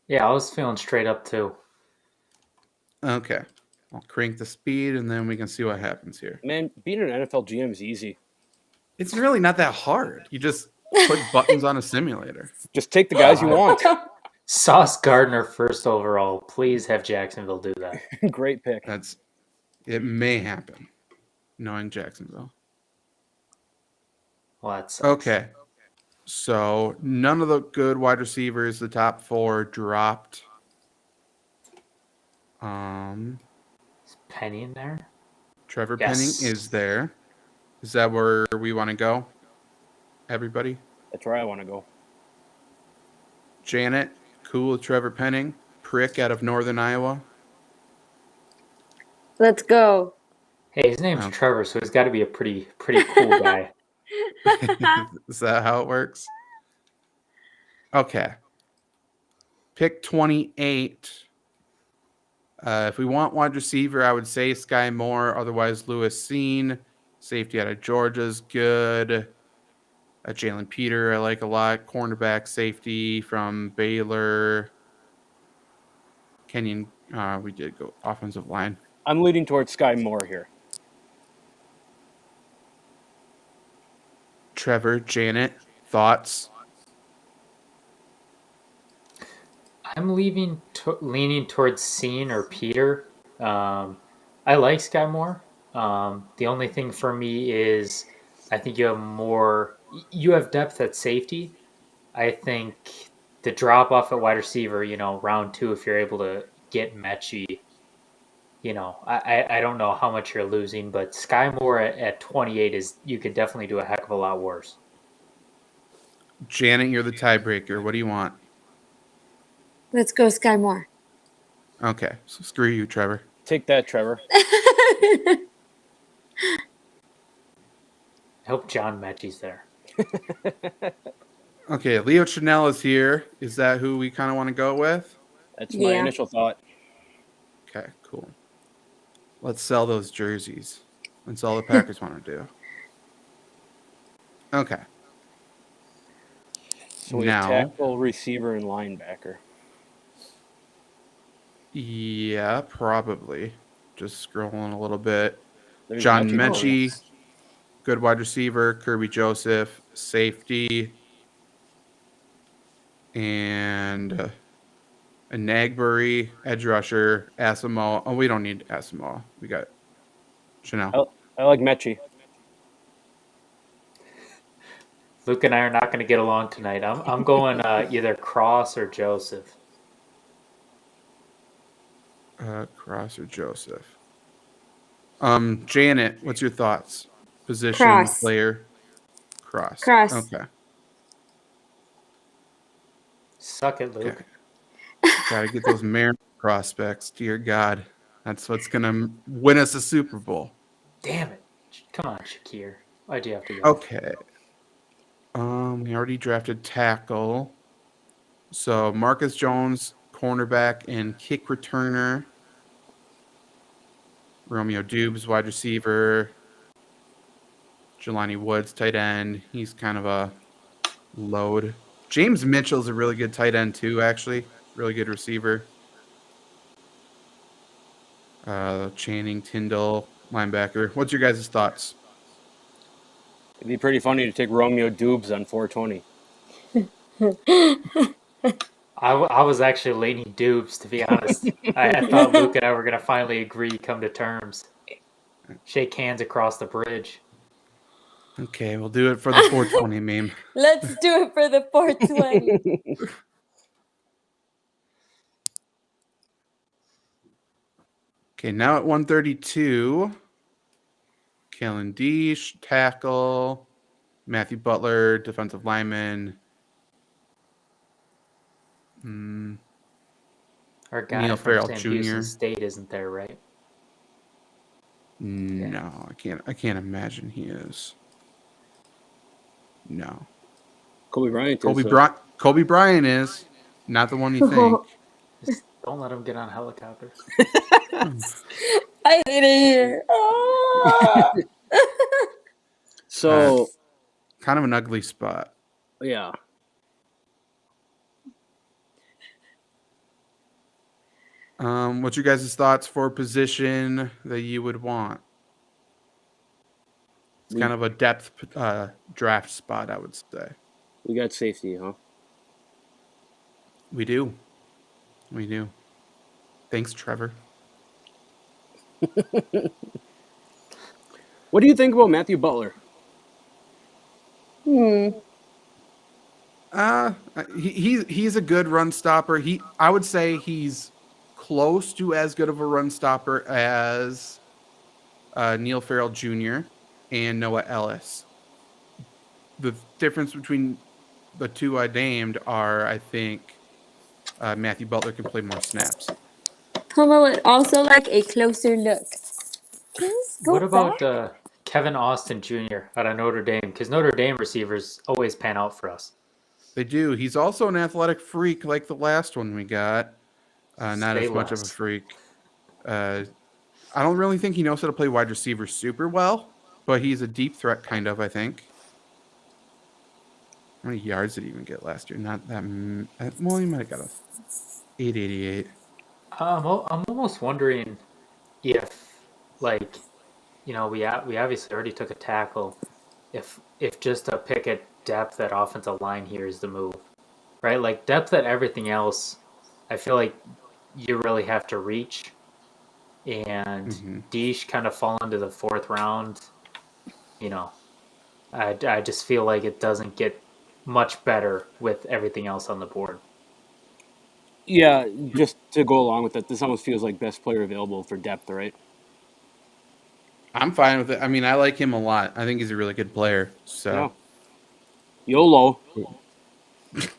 Speaker 2: Yeah, I was feeling straight up too.
Speaker 1: Okay. I'll crank the speed, and then we can see what happens here.
Speaker 3: Man, being an NFL GM is easy.
Speaker 1: It's really not that hard. You just put buttons on a simulator.
Speaker 3: Just take the guys you want.
Speaker 2: Sauce Gardner first overall. Please have Jacksonville do that.
Speaker 3: Great pick.
Speaker 1: It may happen, knowing Jacksonville.
Speaker 2: Well, that's
Speaker 1: okay. So none of the good wide receivers, the top four, dropped.
Speaker 2: Is Penny in there?
Speaker 1: Trevor
Speaker 2: Yes.
Speaker 1: Penning is there. Is that where we want to go? Everybody?
Speaker 3: That's where I want to go.
Speaker 1: Janet, cool with Trevor Penning. Prick out of Northern Iowa.
Speaker 4: Let's go.
Speaker 2: Hey, his name's Trevor, so he's got to be a pretty cool guy.
Speaker 1: Is that how it works? Okay. Pick 28. If we want wide receiver, I would say Sky Moore. Otherwise, Lewis Seen. Safety out of Georgia's good. Jalen Peter, I like a lot. Cornerback safety from Baylor. Kenyon, we did go offensive line.
Speaker 3: I'm leading towards Sky Moore here.
Speaker 1: Trevor, Janet, thoughts?
Speaker 2: I'm leaning towards Seen or Peter. I like Sky Moore. The only thing for me is I think you have depth at safety. I think the drop off at wide receiver, round 2, if you're able to get Mechie, I don't know how much you're losing, but Sky Moore at 28 you could definitely do a heck of a lot worse.
Speaker 1: Janet, you're the tiebreaker. What do you want?
Speaker 4: Let's go Sky Moore.
Speaker 1: Okay, so screw you, Trevor.
Speaker 3: Take that, Trevor.
Speaker 2: I hope John Mechie's there.
Speaker 1: Okay, Leo Chanel is here. Is that who we kind of want to go with?
Speaker 3: That's my initial thought.
Speaker 1: Okay, cool. Let's sell those jerseys. That's all the Packers want to do. Okay.
Speaker 3: So we tackle, receiver, and linebacker.
Speaker 1: Yeah, probably. Just scrolling a little bit.
Speaker 3: There's
Speaker 1: John Mechie, good wide receiver. Kirby Joseph, safety. And a Nagbury, edge rusher, Asamoah. Oh, we don't need Asamoah. We got Chanel.
Speaker 3: I like Mechie.
Speaker 2: Luke and I are not going to get along tonight. I'm going either Cross or Joseph.
Speaker 1: Cross or Joseph. Janet, what's your thoughts? Position,
Speaker 4: Cross.
Speaker 1: player, Cross.
Speaker 4: Cross.
Speaker 1: Okay.
Speaker 2: Suck it, Luke.
Speaker 1: Okay. Got to get those Mariners prospects. Dear God, that's what's gonna win us a Super Bowl.
Speaker 2: Damn it! Come on, Shakir. Why'd you have to go?
Speaker 1: Okay. We already drafted tackle. So Marcus Jones, cornerback and kick returner. Romeo Dubes, wide receiver. Jelani Woods, tight end. He's kind of a load. James Mitchell's a really good tight end too, actually. Really good receiver. Channing, Tyndall, linebacker. What's your guys' thoughts?
Speaker 3: It'd be pretty funny to take Romeo Dubes on 420.
Speaker 2: I was actually leaning Dubes, to be honest. I thought Luke and I were going to finally agree, come to terms. Shake hands across the bridge.
Speaker 1: Okay, we'll do it for the 420 meme.
Speaker 4: Let's do it for the 420.
Speaker 1: Okay, now at 132, Kellen Deesh, tackle, Matthew Butler, defensive lineman.
Speaker 2: Our guy
Speaker 1: Neil
Speaker 2: from
Speaker 1: Farrell
Speaker 2: Sam
Speaker 1: Jr.
Speaker 2: Houston State isn't there, right?
Speaker 1: No, I can't imagine he is. No.
Speaker 3: Kobe Bryant
Speaker 1: Kobe Bryant is not the one you think.
Speaker 2: Just don't let him get on helicopters.
Speaker 4: I didn't hear. Oh.
Speaker 3: So,
Speaker 1: kind of an ugly spot.
Speaker 3: yeah.
Speaker 1: What's your guys' thoughts for position that you would want? It's kind of a depth draft spot, I would say.
Speaker 3: We got safety, huh?
Speaker 1: We do. Thanks, Trevor.
Speaker 3: What do you think about Matthew Butler?
Speaker 1: He's a good run stopper. I would say he's close to as good of a run stopper as Neil Farrell Jr. and Noah Ellis. The difference between the two I named are, I think, Matthew Butler can play more snaps.
Speaker 4: Puma would also like a closer look. Please go
Speaker 2: What about
Speaker 4: back.
Speaker 2: Kevin Austin Jr. out of Notre Dame? Because Notre Dame receivers always pan out for us.
Speaker 1: They do. He's also an athletic freak like the last one we got. Not
Speaker 2: Say
Speaker 1: as much of a
Speaker 2: less.
Speaker 1: freak. I don't really think he knows how to play wide receiver super well, but he's a deep threat kind of, I think. How many yards did he even get last year? Not that. Well, he might have got a 888.
Speaker 2: I'm almost wondering if, like, we obviously already took a tackle. If just a pick at depth at offensive line here is the move, right? Like depth at everything else, I feel like you really have to reach. And Deesh kind of fall into the fourth round. I just feel like it doesn't get much better with everything else on the board.
Speaker 3: Yeah, just to go along with it, this almost feels like best player available for depth, right?
Speaker 1: I'm fine with it. I mean, I like him a lot. I think he's a really good player. So,
Speaker 3: YOLO.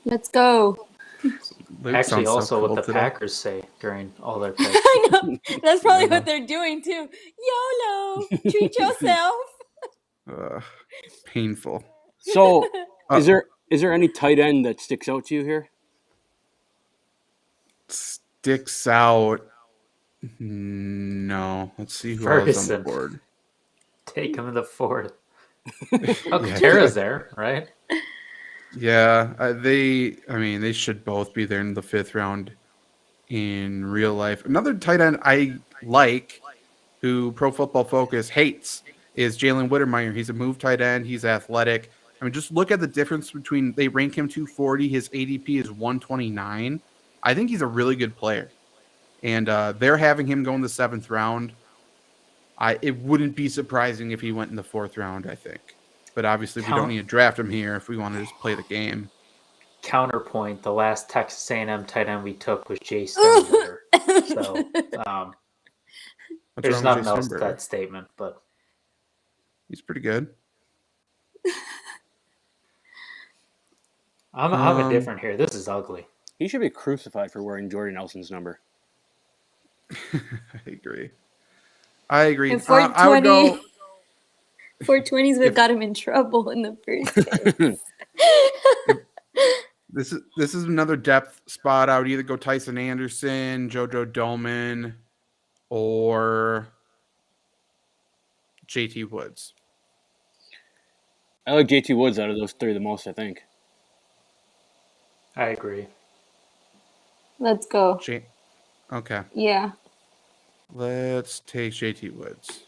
Speaker 4: Let's go.
Speaker 1: Luke
Speaker 2: Actually,
Speaker 1: sounds so
Speaker 2: also
Speaker 1: cool
Speaker 2: what the
Speaker 1: today.
Speaker 2: Packers say during all their picks.
Speaker 4: I know. That's probably what they're doing too. YOLO. Treat yourself.
Speaker 1: Painful.
Speaker 3: So, is there any tight end that sticks out to you here?
Speaker 1: Sticks out. No. Let's see who else on the
Speaker 2: Ferguson.
Speaker 1: board.
Speaker 2: Take him in the fourth. Tara's there, right?
Speaker 1: Yeah, they should both be there in the 5th round in real life. Another tight end I like, who Pro Football Focus hates, is Jalen Wittermeier. He's a move tight end. He's athletic. I mean, just look at the difference between, they rank him 240. His ADP is 129. I think he's a really good player. And they're having him go in the 7th round. It wouldn't be surprising if he went in the 4th round, I think. But obviously, we don't need to draft him here if we want to just play the game.
Speaker 2: Counterpoint: the last Texas A&M tight end we took was Jay Sternberger. So there's nothing else to that statement, but
Speaker 1: he's pretty good.
Speaker 2: I'm indifferent here. This is ugly.
Speaker 3: He should be crucified for wearing Jordy Nelson's number.
Speaker 1: I agree. And
Speaker 4: 420,
Speaker 1: I would go.
Speaker 4: 420s would have got him in trouble in the first place.
Speaker 1: This is another depth spot. I would either go Tyson Anderson, JoJo Doman, or JT Woods.
Speaker 3: I like JT Woods out of those three the most, I think.
Speaker 2: I agree.
Speaker 4: Let's go.
Speaker 1: Okay.
Speaker 4: Yeah.
Speaker 1: Let's take JT Woods.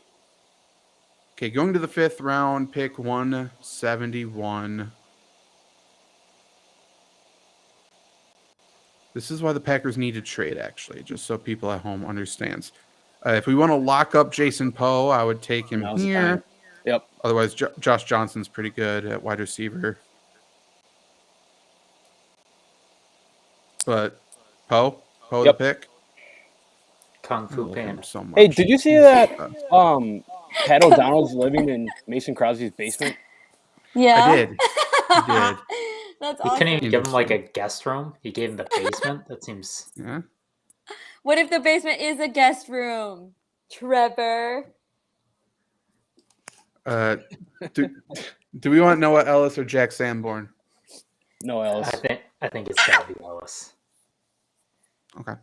Speaker 1: Okay, going to the 5th round, pick 171. This is why the Packers need to trade, actually, just so people at home understands. If we want to lock up Jason Poe, I would take him here.
Speaker 3: Yep.
Speaker 1: Otherwise, Josh Johnson's pretty good at wide receiver. But Poe the pick.
Speaker 2: Kung Fu Panda.
Speaker 1: So much.
Speaker 3: Hey, did you see that Pat O'Donnell's living in Mason Crosby's basement?
Speaker 4: Yeah.
Speaker 1: I did.
Speaker 4: That's
Speaker 2: He
Speaker 4: awesome.
Speaker 2: couldn't even give him like a guest room. He gave him the basement. That seems.
Speaker 1: Yeah.
Speaker 4: What if the basement is a guest room? Trevor.
Speaker 1: Do we want Noah Ellis or Jack Sanborn?
Speaker 3: No, Ellis.
Speaker 2: I think it's gotta be Ellis.
Speaker 1: Okay.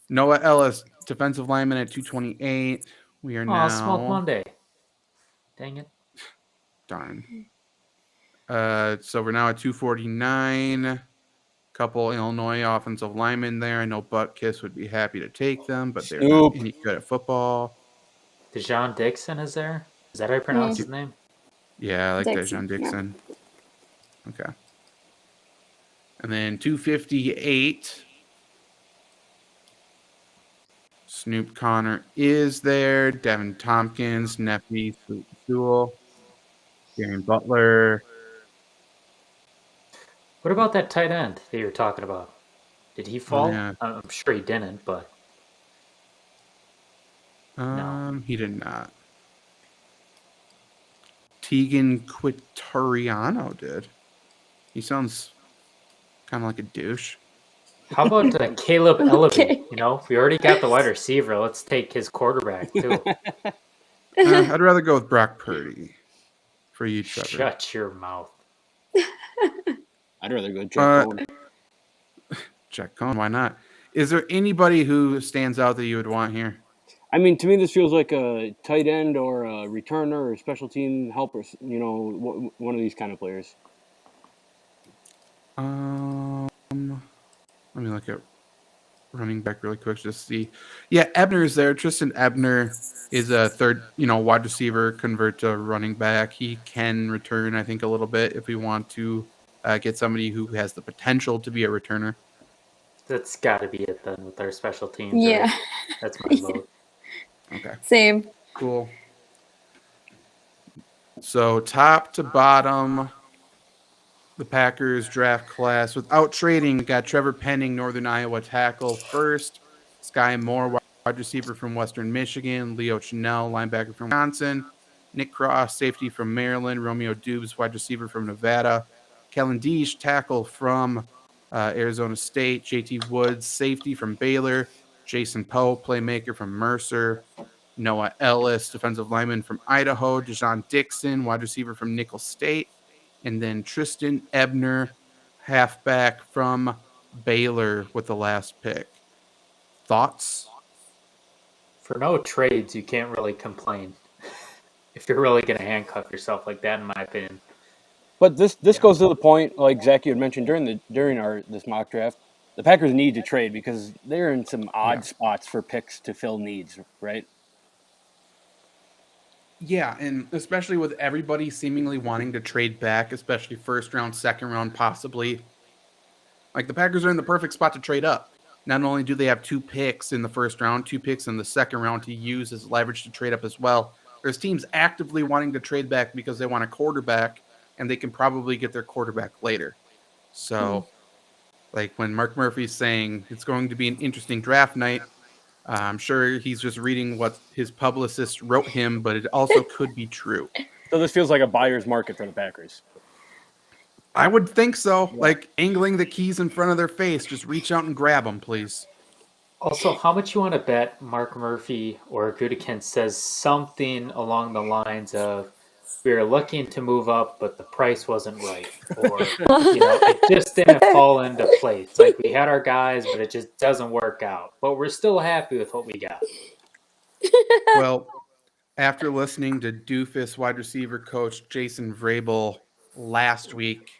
Speaker 1: Noah Ellis, defensive lineman at 228. We are now.
Speaker 2: Smoke Monday. Dang it.
Speaker 1: Darn. So we're now at 249. Couple Illinois offensive linemen there. I know Butkus would be happy to take them, but they're not any good at football.
Speaker 2: Dejon Dixon is there? Is that how you pronounce his name?
Speaker 1: Yeah, I like Dejon Dixon. Yeah. Okay. And then 258. Snoop Connor is there. Devin Tompkins, Neppy, Sewell, Darren Butler.
Speaker 2: What about that tight end that you were talking about? Did he fall?
Speaker 1: Oh, yeah.
Speaker 2: I'm sure he didn't, but
Speaker 1: no. He did not. Tegan Quintariano did. He sounds kind of like a douche.
Speaker 2: How about Caleb Ellaby?
Speaker 4: Okay.
Speaker 2: You know, we already got the wide receiver. Let's take his quarterback too.
Speaker 1: I'd rather go with Brock Purdy for you, Trevor.
Speaker 2: Shut your mouth.
Speaker 3: I'd rather go Jack Cohen.
Speaker 1: Jack Cohen, why not? Is there anybody who stands out that you would want here?
Speaker 3: I mean, to me, this feels like a tight end or a returner or a special team helper. You know, one of these kind of players.
Speaker 1: Let me look at running back really quick just to see. Yeah, Ebner's there. Tristan Ebner is a third, wide receiver, convert to running back. He can return, I think, a little bit if we want to get somebody who has the potential to be a returner.
Speaker 2: That's got to be it then with our special teams.
Speaker 4: Yeah.
Speaker 2: Right? That's my vote.
Speaker 1: Okay.
Speaker 4: Same.
Speaker 1: Cool. So top to bottom, the Packers draft class without trading, we got Trevor Penning, Northern Iowa tackle first, Sky Moore, wide receiver from Western Michigan, Leo Chenell, linebacker from Wisconsin, Nick Cross, safety from Maryland, Romeo Dubes, wide receiver from Nevada, Kellen Deesh, tackle from Arizona State, JT Woods, safety from Baylor, Jason Poe, playmaker from Mercer, Noah Ellis, defensive lineman from Idaho, Dejon Dixon, wide receiver from Nicholls State, and then Tristan Ebner, halfback from Baylor with the last pick. Thoughts?
Speaker 2: For no trades, you can't really complain. If you're really going to handcuff yourself like that, in my opinion.
Speaker 3: But this goes to the point, like Zach, you had mentioned during this mock draft, the Packers need to trade because they're in some odd spots for picks to fill needs, right?
Speaker 1: Yeah, and especially with everybody seemingly wanting to trade back, especially first round, second round, possibly. Like the Packers are in the perfect spot to trade up. Not only do they have 2 picks in the first round, 2 picks in the second round to use as leverage to trade up as well. There's teams actively wanting to trade back because they want a quarterback, and they can probably get their quarterback later. So, like when Mark Murphy's saying it's going to be an interesting draft night, I'm sure he's just reading what his publicist wrote him, but it also could be true.
Speaker 3: So this feels like a buyer's market for the Packers.
Speaker 1: I would think so.
Speaker 3: Yeah.
Speaker 1: Like angling the keys in front of their face. Just reach out and grab them, please.
Speaker 2: Also, how much you want to bet Mark Murphy or Gutekunst says something along the lines of, "We were looking to move up, but the price wasn't right," or it just didn't fall into place. Like we had our guys, but it just doesn't work out. But we're still happy with what we got.
Speaker 1: Well, after listening to Doofus wide receiver coach Jason Vrabel last week,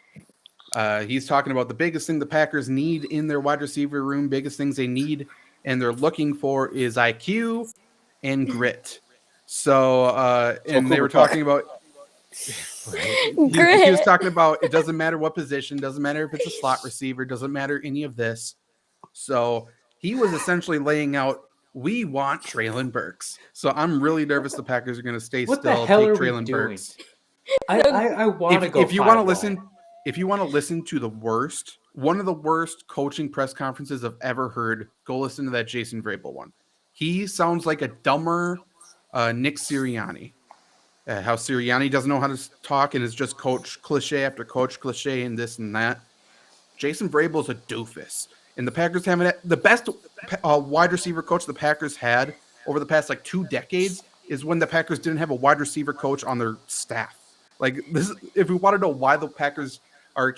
Speaker 1: he's talking about the biggest thing the Packers need in their wide receiver room, biggest things they need and they're looking for is IQ and grit. So, and they were talking about he was talking about it doesn't matter what position, doesn't matter if it's a slot receiver, doesn't matter any of this. So he was essentially laying out, we want Treylon Burks. So I'm really nervous the Packers are going to stay
Speaker 2: What
Speaker 1: still,
Speaker 2: the hell
Speaker 1: take
Speaker 2: are
Speaker 1: Treylon
Speaker 2: we doing?
Speaker 1: Burks.
Speaker 2: I want to go.
Speaker 1: If you want to listen, if you want to listen to one of the worst coaching press conferences I've ever heard, go listen to that Jason Vrabel one. He sounds like a dumber Nick Sirianni. How Sirianni doesn't know how to talk and is just coach cliche after coach cliche and this and that. Jason Vrabel's a doofus. And the Packers haven't the best wide receiver coach the Packers had over the past 2 decades is when the Packers didn't have a wide receiver coach on their staff. Like this, if we want to know why the Packers are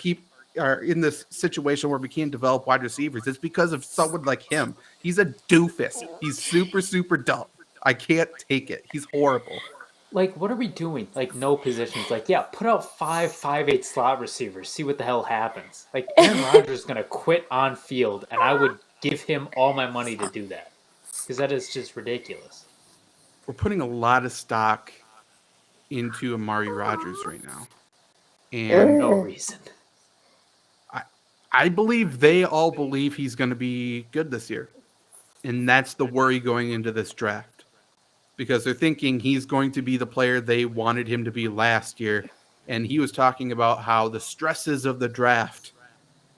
Speaker 1: in this situation where we can't develop wide receivers, it's because of someone like him. He's a doofus. He's super, super dumb. I can't take it. He's horrible.
Speaker 2: Like, what are we doing? Like, no positions. Like, yeah, put out 5'8" slot receivers. See what the hell happens. Like, Aaron Rodgers is going to quit on field, and I would give him all my money to do that. Because that is just ridiculous.
Speaker 1: We're putting a lot of stock into Amari Rodgers right now. And
Speaker 2: for no reason.
Speaker 1: I believe they all believe he's going to be good this year. And that's the worry going into this draft. Because they're thinking he's going to be the player they wanted him to be last year. And he was talking about how the stresses of the draft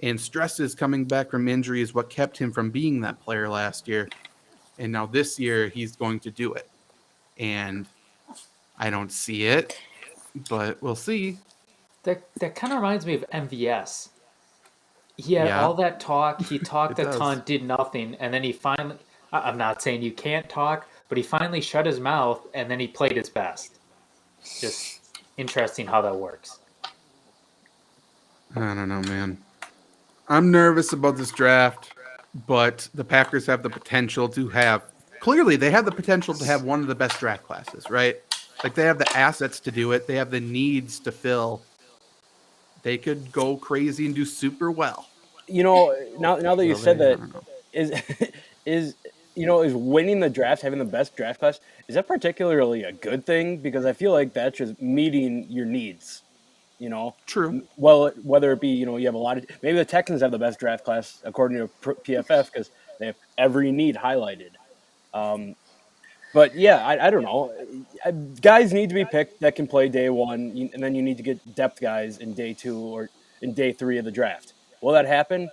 Speaker 1: and stresses coming back from injury is what kept him from being that player last year. And now this year he's going to do it. And I don't see it, but we'll see.
Speaker 2: That kind of reminds me of MVS. He had all that talk. He talked a ton, did nothing. And then he finally, I'm not saying you can't talk, but he finally shut his mouth, and then he played his best. Just interesting how that works.
Speaker 1: I don't know, man. I'm nervous about this draft, but the Packers have the potential to have... Clearly, they have the potential to have one of the best draft classes, right? Like, they have the assets to do it. They have the needs to fill. They could go crazy and do super well.
Speaker 3: Now that you said that, is winning the draft, having the best draft class, is that particularly a good thing? Because I feel like that's just meeting your needs,
Speaker 1: True.
Speaker 3: Well, whether it be, you have a lot of, maybe the Texans have the best draft class according to PFF because they have every need highlighted. But yeah, I don't know. Guys need to be picked that can play day one, and then you need to get depth guys in day 2 or in day 3 of the draft. Will that happen?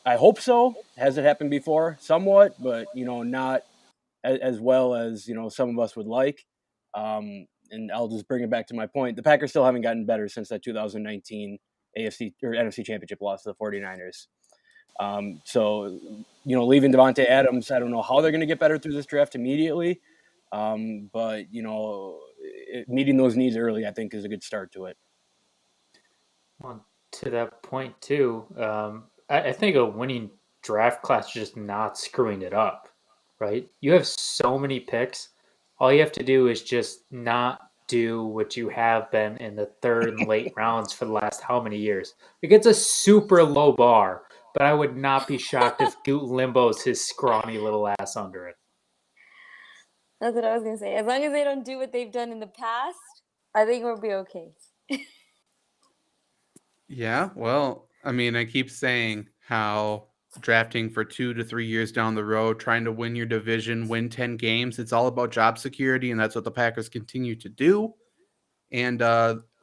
Speaker 3: I hope so. Has it happened before? Somewhat, but not as well as some of us would like. And I'll just bring it back to my point. The Packers still haven't gotten better since that 2019 AFC or NFC Championship loss to the 49ers. So leaving Devontae Adams, I don't know how they're going to get better through this draft immediately. But meeting those needs early, I think, is a good start to it.
Speaker 2: Well, to that point too, I think a winning draft class is just not screwing it up, right? You have so many picks. All you have to do is just not do what you have been in the third and late rounds for the last how many years. Like, it's a super low bar, but I would not be shocked if Goot limbos his scrawny little ass under it.
Speaker 4: That's what I was going to say. As long as they don't do what they've done in the past, I think we'll be okay.
Speaker 1: Yeah, well, I mean, I keep saying how drafting for 2 to 3 years down the road, trying to win your division, win 10 games, it's all about job security, and that's what the Packers continue to do. And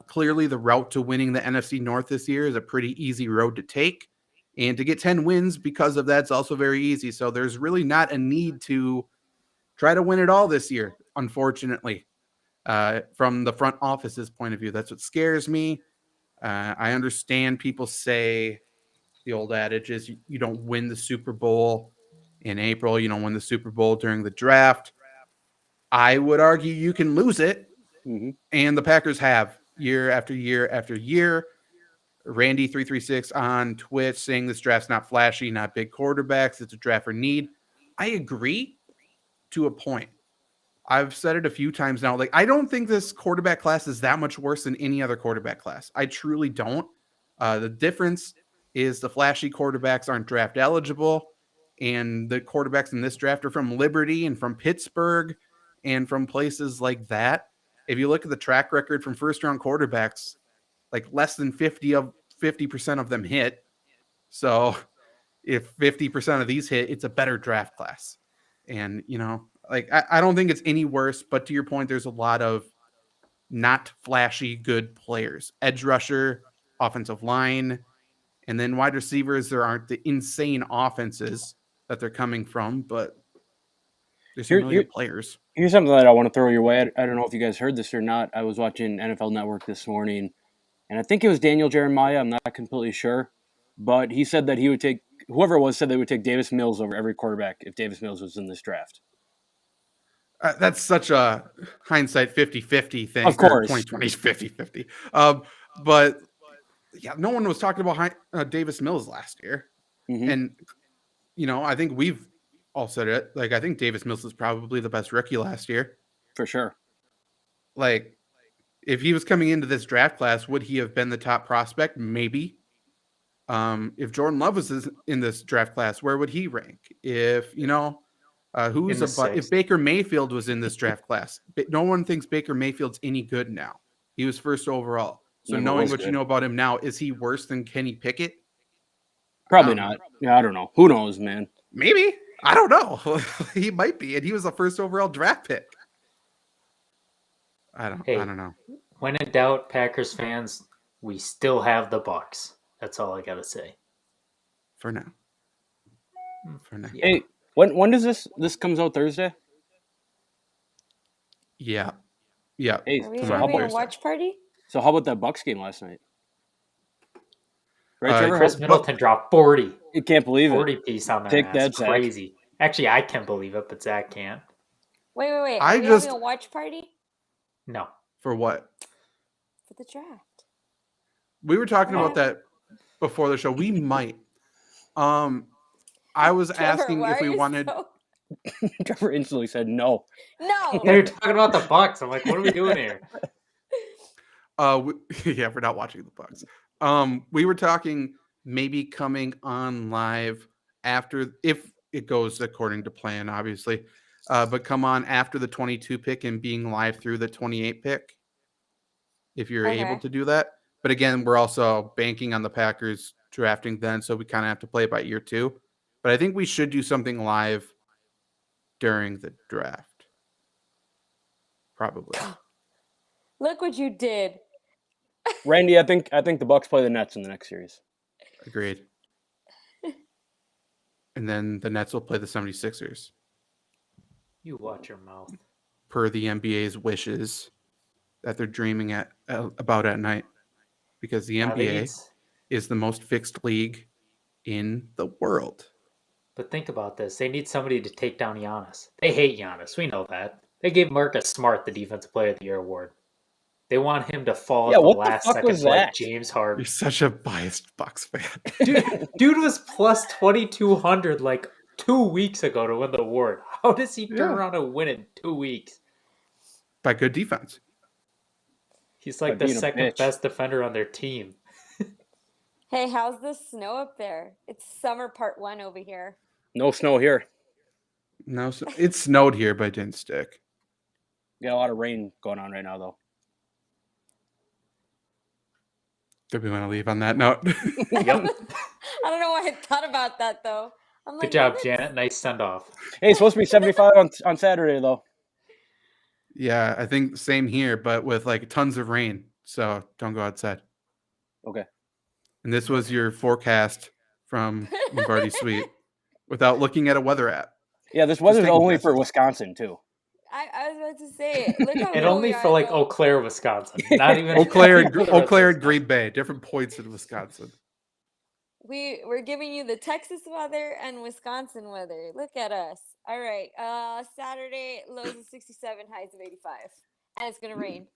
Speaker 1: clearly the route to winning the NFC North this year is a pretty easy road to take. And to get 10 wins because of that's also very easy. So there's really not a need to try to win it all this year, unfortunately, from the front office's point of view. That's what scares me. I understand people say the old adage is you don't win the Super Bowl in April. You don't win the Super Bowl during the draft. I would argue you can lose it.
Speaker 3: Mm-hmm.
Speaker 1: And the Packers have year after year after year. Randy336 on Twitch saying this draft's not flashy, not big quarterbacks. It's a draft for need. I agree to a point. I've said it a few times now. Like, I don't think this quarterback class is that much worse than any other quarterback class. I truly don't. The difference is the flashy quarterbacks aren't draft eligible, and the quarterbacks in this draft are from Liberty and from Pittsburgh and from places like that. If you look at the track record from first-round quarterbacks, like less than 50% of them hit. So if 50% of these hit, it's a better draft class. And, you know, like I don't think it's any worse, but to your point, there's a lot of not flashy good players. Edge rusher, offensive line, and then wide receivers. There aren't the insane offenses that they're coming from, but there's some really good players.
Speaker 3: Here's something that I want to throw your way. I don't know if you guys heard this or not. I was watching NFL Network this morning, and I think it was Daniel Jeremiah. I'm not completely sure, but he said that he would take whoever it was said they would take Davis Mills over every quarterback if Davis Mills was in this draft.
Speaker 1: That's such a hindsight 50-50 thing.
Speaker 3: Of course.
Speaker 1: 2020 is 50-50. But yeah, no one was talking about Davis Mills last year.
Speaker 3: Mm-hmm.
Speaker 1: And, you know, I think we've all said it. Like, I think Davis Mills is probably the best rookie last year.
Speaker 3: For sure.
Speaker 1: Like, if he was coming into this draft class, would he have been the top prospect? Maybe. If Jordan Love was in this draft class, where would he rank? If, you know, if Baker Mayfield was in this draft class, no one thinks Baker Mayfield's any good now. He was first overall. So knowing what you know about him now, is he worse than Kenny Pickett?
Speaker 3: Probably not. Yeah, I don't know. Who knows, man?
Speaker 1: Maybe. I don't know. He might be, and he was a first overall draft pick. I don't know.
Speaker 2: When in doubt, Packers fans, we still have the Bucs. That's all I gotta say.
Speaker 1: For now.
Speaker 3: Hey, when does this comes out Thursday?
Speaker 1: Yeah. Yeah.
Speaker 3: Hey,
Speaker 4: Are we having a watch party?
Speaker 3: So how about that Bucs game last night? Right, Trevor?
Speaker 2: Chris Middleton dropped 40.
Speaker 3: You can't believe
Speaker 2: 40
Speaker 3: it.
Speaker 2: piece on their
Speaker 3: Take
Speaker 2: ass.
Speaker 3: that, Zach.
Speaker 2: Crazy. Actually, I can believe it, but Zach can't.
Speaker 4: Wait. Are we having a watch party?
Speaker 2: No.
Speaker 1: For what?
Speaker 4: For the draft.
Speaker 1: We were talking about that before the show. We might. I was asking if we wanted.
Speaker 3: Trevor instantly said no.
Speaker 4: No.
Speaker 2: They're talking about the Bucs. I'm like, what are we doing here?
Speaker 1: Yeah, we're not watching the Bucs. We were talking maybe coming on live after, if it goes according to plan, obviously, but come on after the 22 pick and being live through the 28 pick, if you're able to do that. But again, we're also banking on the Packers drafting then, so we kind of have to play it by year two. But I think we should do something live during the draft. Probably.
Speaker 4: Look what you did.
Speaker 3: Randy, I think the Bucs play the Nets in the next series.
Speaker 1: Agreed. And then the Nets will play the 76ers.
Speaker 2: You watch your mouth.
Speaker 1: Per the NBA's wishes that they're dreaming about at night. Because the NBA is the most fixed league in the world.
Speaker 2: But think about this. They need somebody to take down Giannis. They hate Giannis. We know that. They gave Marcus Smart the Defensive Player of the Year award. They want him to fall at the last second like James Harden.
Speaker 1: You're such a biased Bucks fan.
Speaker 2: Dude was plus 2,200 like 2 weeks ago to win the award. How does he turn around and win in 2 weeks?
Speaker 1: By good defense.
Speaker 2: He's like the second best defender on their team.
Speaker 4: Hey, how's the snow up there? It's summer part 1 over here.
Speaker 3: No snow here.
Speaker 1: No, it snowed here, but it didn't stick.
Speaker 3: Got a lot of rain going on right now, though.
Speaker 1: Do we want to leave on that note?
Speaker 2: Yep.
Speaker 4: I don't know why I thought about that though. I'm
Speaker 2: Good
Speaker 4: like,
Speaker 2: job,
Speaker 4: maybe it's-
Speaker 2: Janet. Nice send off.
Speaker 3: Hey, it's supposed to be 75 on Saturday though.
Speaker 1: Yeah, I think same here, but with like tons of rain. So don't go outside.
Speaker 3: Okay.
Speaker 1: And this was your forecast from Lombardi Sweep without looking at a weather app.
Speaker 3: Yeah, this
Speaker 1: Just
Speaker 3: weather's
Speaker 1: taking
Speaker 3: only for
Speaker 1: guesses.
Speaker 3: Wisconsin too.
Speaker 4: I was about to say, look how
Speaker 2: And
Speaker 4: low
Speaker 2: only
Speaker 4: we
Speaker 2: for
Speaker 4: are,
Speaker 2: like
Speaker 4: though.
Speaker 2: Eau Claire, Wisconsin. Not even
Speaker 1: Eau Claire,
Speaker 2: for the rest
Speaker 1: Eau
Speaker 2: of
Speaker 1: Claire, and
Speaker 2: Wisconsin.
Speaker 1: Green Bay, different points in Wisconsin.
Speaker 4: We're giving you the Texas weather and Wisconsin weather. Look at us. All right. Saturday lows of 67, highs of 85, and it's gonna rain.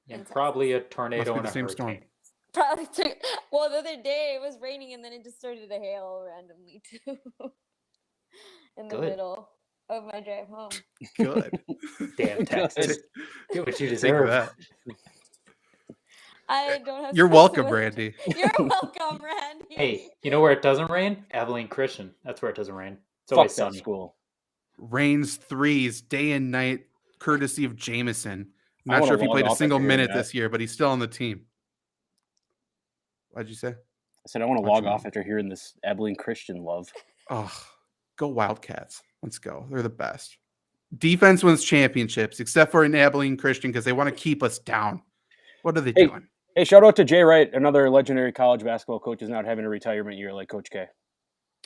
Speaker 2: And
Speaker 4: in
Speaker 2: probably a
Speaker 4: Texas.
Speaker 2: tornado
Speaker 1: Must be
Speaker 2: and
Speaker 1: the
Speaker 2: a
Speaker 1: same storm.
Speaker 2: hurricane.
Speaker 4: Probably took. Well, the other day it was raining and then it just started to hail randomly too. In the
Speaker 2: Good.
Speaker 4: middle of my drive home.
Speaker 1: Good.
Speaker 2: Damn Texas. Get what you
Speaker 1: Take
Speaker 2: deserve.
Speaker 1: that.
Speaker 4: I don't have.
Speaker 1: You're
Speaker 4: special
Speaker 1: welcome,
Speaker 4: weather-
Speaker 1: Randy.
Speaker 4: You're welcome, Randy.
Speaker 2: Hey, you know where it doesn't rain? Abilene Christian. That's where it doesn't rain. It's
Speaker 3: Fuck
Speaker 2: always
Speaker 3: that
Speaker 2: sunny.
Speaker 3: school.
Speaker 1: Rains threes day and night, courtesy of Jameson.
Speaker 3: I
Speaker 1: Not
Speaker 3: wanna
Speaker 1: sure if he
Speaker 3: log
Speaker 1: played a
Speaker 3: off
Speaker 1: single
Speaker 3: after hearing
Speaker 1: minute
Speaker 3: that.
Speaker 1: this year, but he's still on the team. What'd you say?
Speaker 3: I said I want to
Speaker 1: Watch
Speaker 3: log
Speaker 1: him.
Speaker 3: off after hearing this Abilene Christian love.
Speaker 1: Oh, go Wildcats. Let's go. They're the best. Defense wins championships, except for in Abilene Christian, because they want to keep us down. What are they
Speaker 3: Hey.
Speaker 1: doing?
Speaker 3: Hey, shout out to Jay Wright, another legendary college basketball coach, is not having a retirement year like Coach K.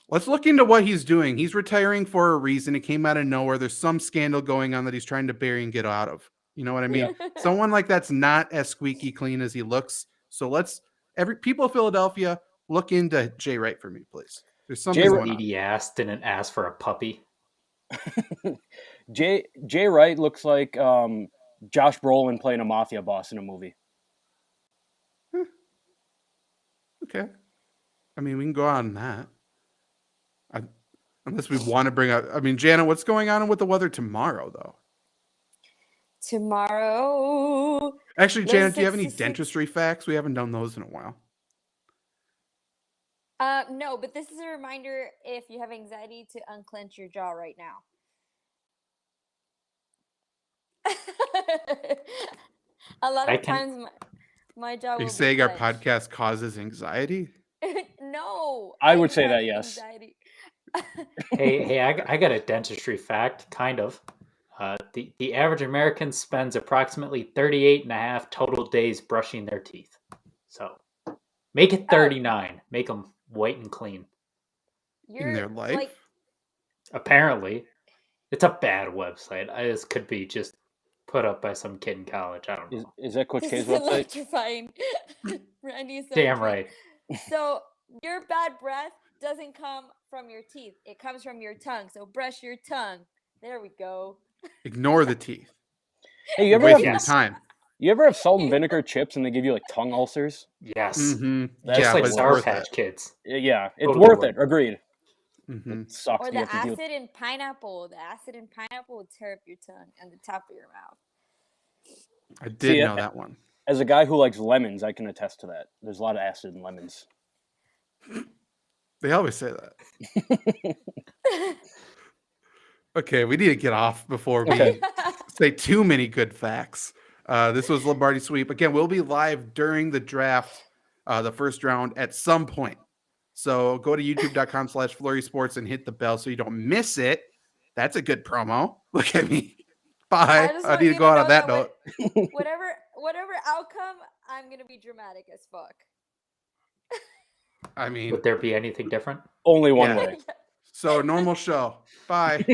Speaker 1: Let's look into what he's doing. He's retiring for a reason. It came out of nowhere. There's some scandal going on that he's trying to bury and get out of. You know what I mean? Someone like that's not as squeaky clean as he looks. So let's people of Philadelphia look into Jay Wright for me, please. There's something
Speaker 3: Jay
Speaker 1: going on.
Speaker 2: Needy ass didn't ask for a puppy.
Speaker 3: Jay Wright looks like Josh Brolin playing a mafia boss in a movie.
Speaker 1: Okay. I mean, we can go on that. Unless we want to bring up. I mean, Jana, what's going on with the weather tomorrow, though?
Speaker 4: Tomorrow.
Speaker 1: Actually,
Speaker 4: Low
Speaker 1: Janet, do you have any
Speaker 4: 66.
Speaker 1: dentistry facts? We haven't done those in a while.
Speaker 4: No, but this is a reminder if you have anxiety to unclench your jaw right now. A lot
Speaker 2: I
Speaker 4: of
Speaker 2: can-
Speaker 4: times my jaw
Speaker 1: Are
Speaker 4: will
Speaker 1: you
Speaker 4: be
Speaker 1: saying our
Speaker 4: clenched.
Speaker 1: podcast causes anxiety?
Speaker 4: No.
Speaker 3: I would
Speaker 4: am
Speaker 3: say that,
Speaker 4: having
Speaker 3: yes.
Speaker 4: anxiety.
Speaker 2: Hey, I got a dentistry fact, kind of. The average American spends approximately 38 and a half total days brushing their teeth. So make it 39. Make them white and clean.
Speaker 1: In their life?
Speaker 4: Like,
Speaker 2: Apparently, it's a bad website. This could be just put up by some kid in college. I don't know.
Speaker 3: Is that Coach
Speaker 4: this
Speaker 3: K's
Speaker 4: is
Speaker 3: website?
Speaker 4: electrifying. Randy is so
Speaker 2: Damn
Speaker 4: intrigued.
Speaker 2: right.
Speaker 4: So your bad breath doesn't come from your teeth. It comes from your tongue. So brush your tongue. There we go.
Speaker 1: Ignore the teeth.
Speaker 3: Hey, you
Speaker 1: You're
Speaker 3: ever
Speaker 1: wasting
Speaker 3: have
Speaker 1: your time.
Speaker 3: salt and vinegar chips and they give you like tongue ulcers?
Speaker 2: Yes.
Speaker 1: Mm-hmm.
Speaker 3: That's
Speaker 2: Just
Speaker 1: Yeah,
Speaker 2: like
Speaker 1: but it's
Speaker 2: Sour
Speaker 1: worth
Speaker 2: Patch
Speaker 1: it.
Speaker 2: Kids.
Speaker 3: Yeah, it's
Speaker 2: Totally
Speaker 3: worth
Speaker 2: worth
Speaker 3: it. Agreed.
Speaker 1: Mm-hmm.
Speaker 3: It sucks.
Speaker 4: Or
Speaker 3: you
Speaker 4: the
Speaker 3: have to deal-
Speaker 4: acid in pineapple. The acid in pineapple will tear up your tongue and the top of your mouth.
Speaker 1: I did
Speaker 3: See,
Speaker 1: know that one.
Speaker 3: As a guy who likes lemons, I can attest to that. There's a lot of acid in lemons.
Speaker 1: They always say that. Okay, we need to get off before we
Speaker 3: Okay.
Speaker 1: say too many good facts. This was Lombardi Sweep. Again, we'll be live during the draft, the first round at some point. So go to youtube.com/Flurry Sports and hit the bell so you don't miss it. That's a good promo. Look at me. Bye.
Speaker 4: just
Speaker 1: I
Speaker 4: want
Speaker 1: need
Speaker 4: you
Speaker 1: to go out on that note.
Speaker 4: Whatever outcome, I'm gonna be dramatic as fuck.
Speaker 1: I mean,
Speaker 2: Would there be anything different?
Speaker 3: Only one
Speaker 1: Yeah.
Speaker 3: way.
Speaker 1: so normal show. Bye.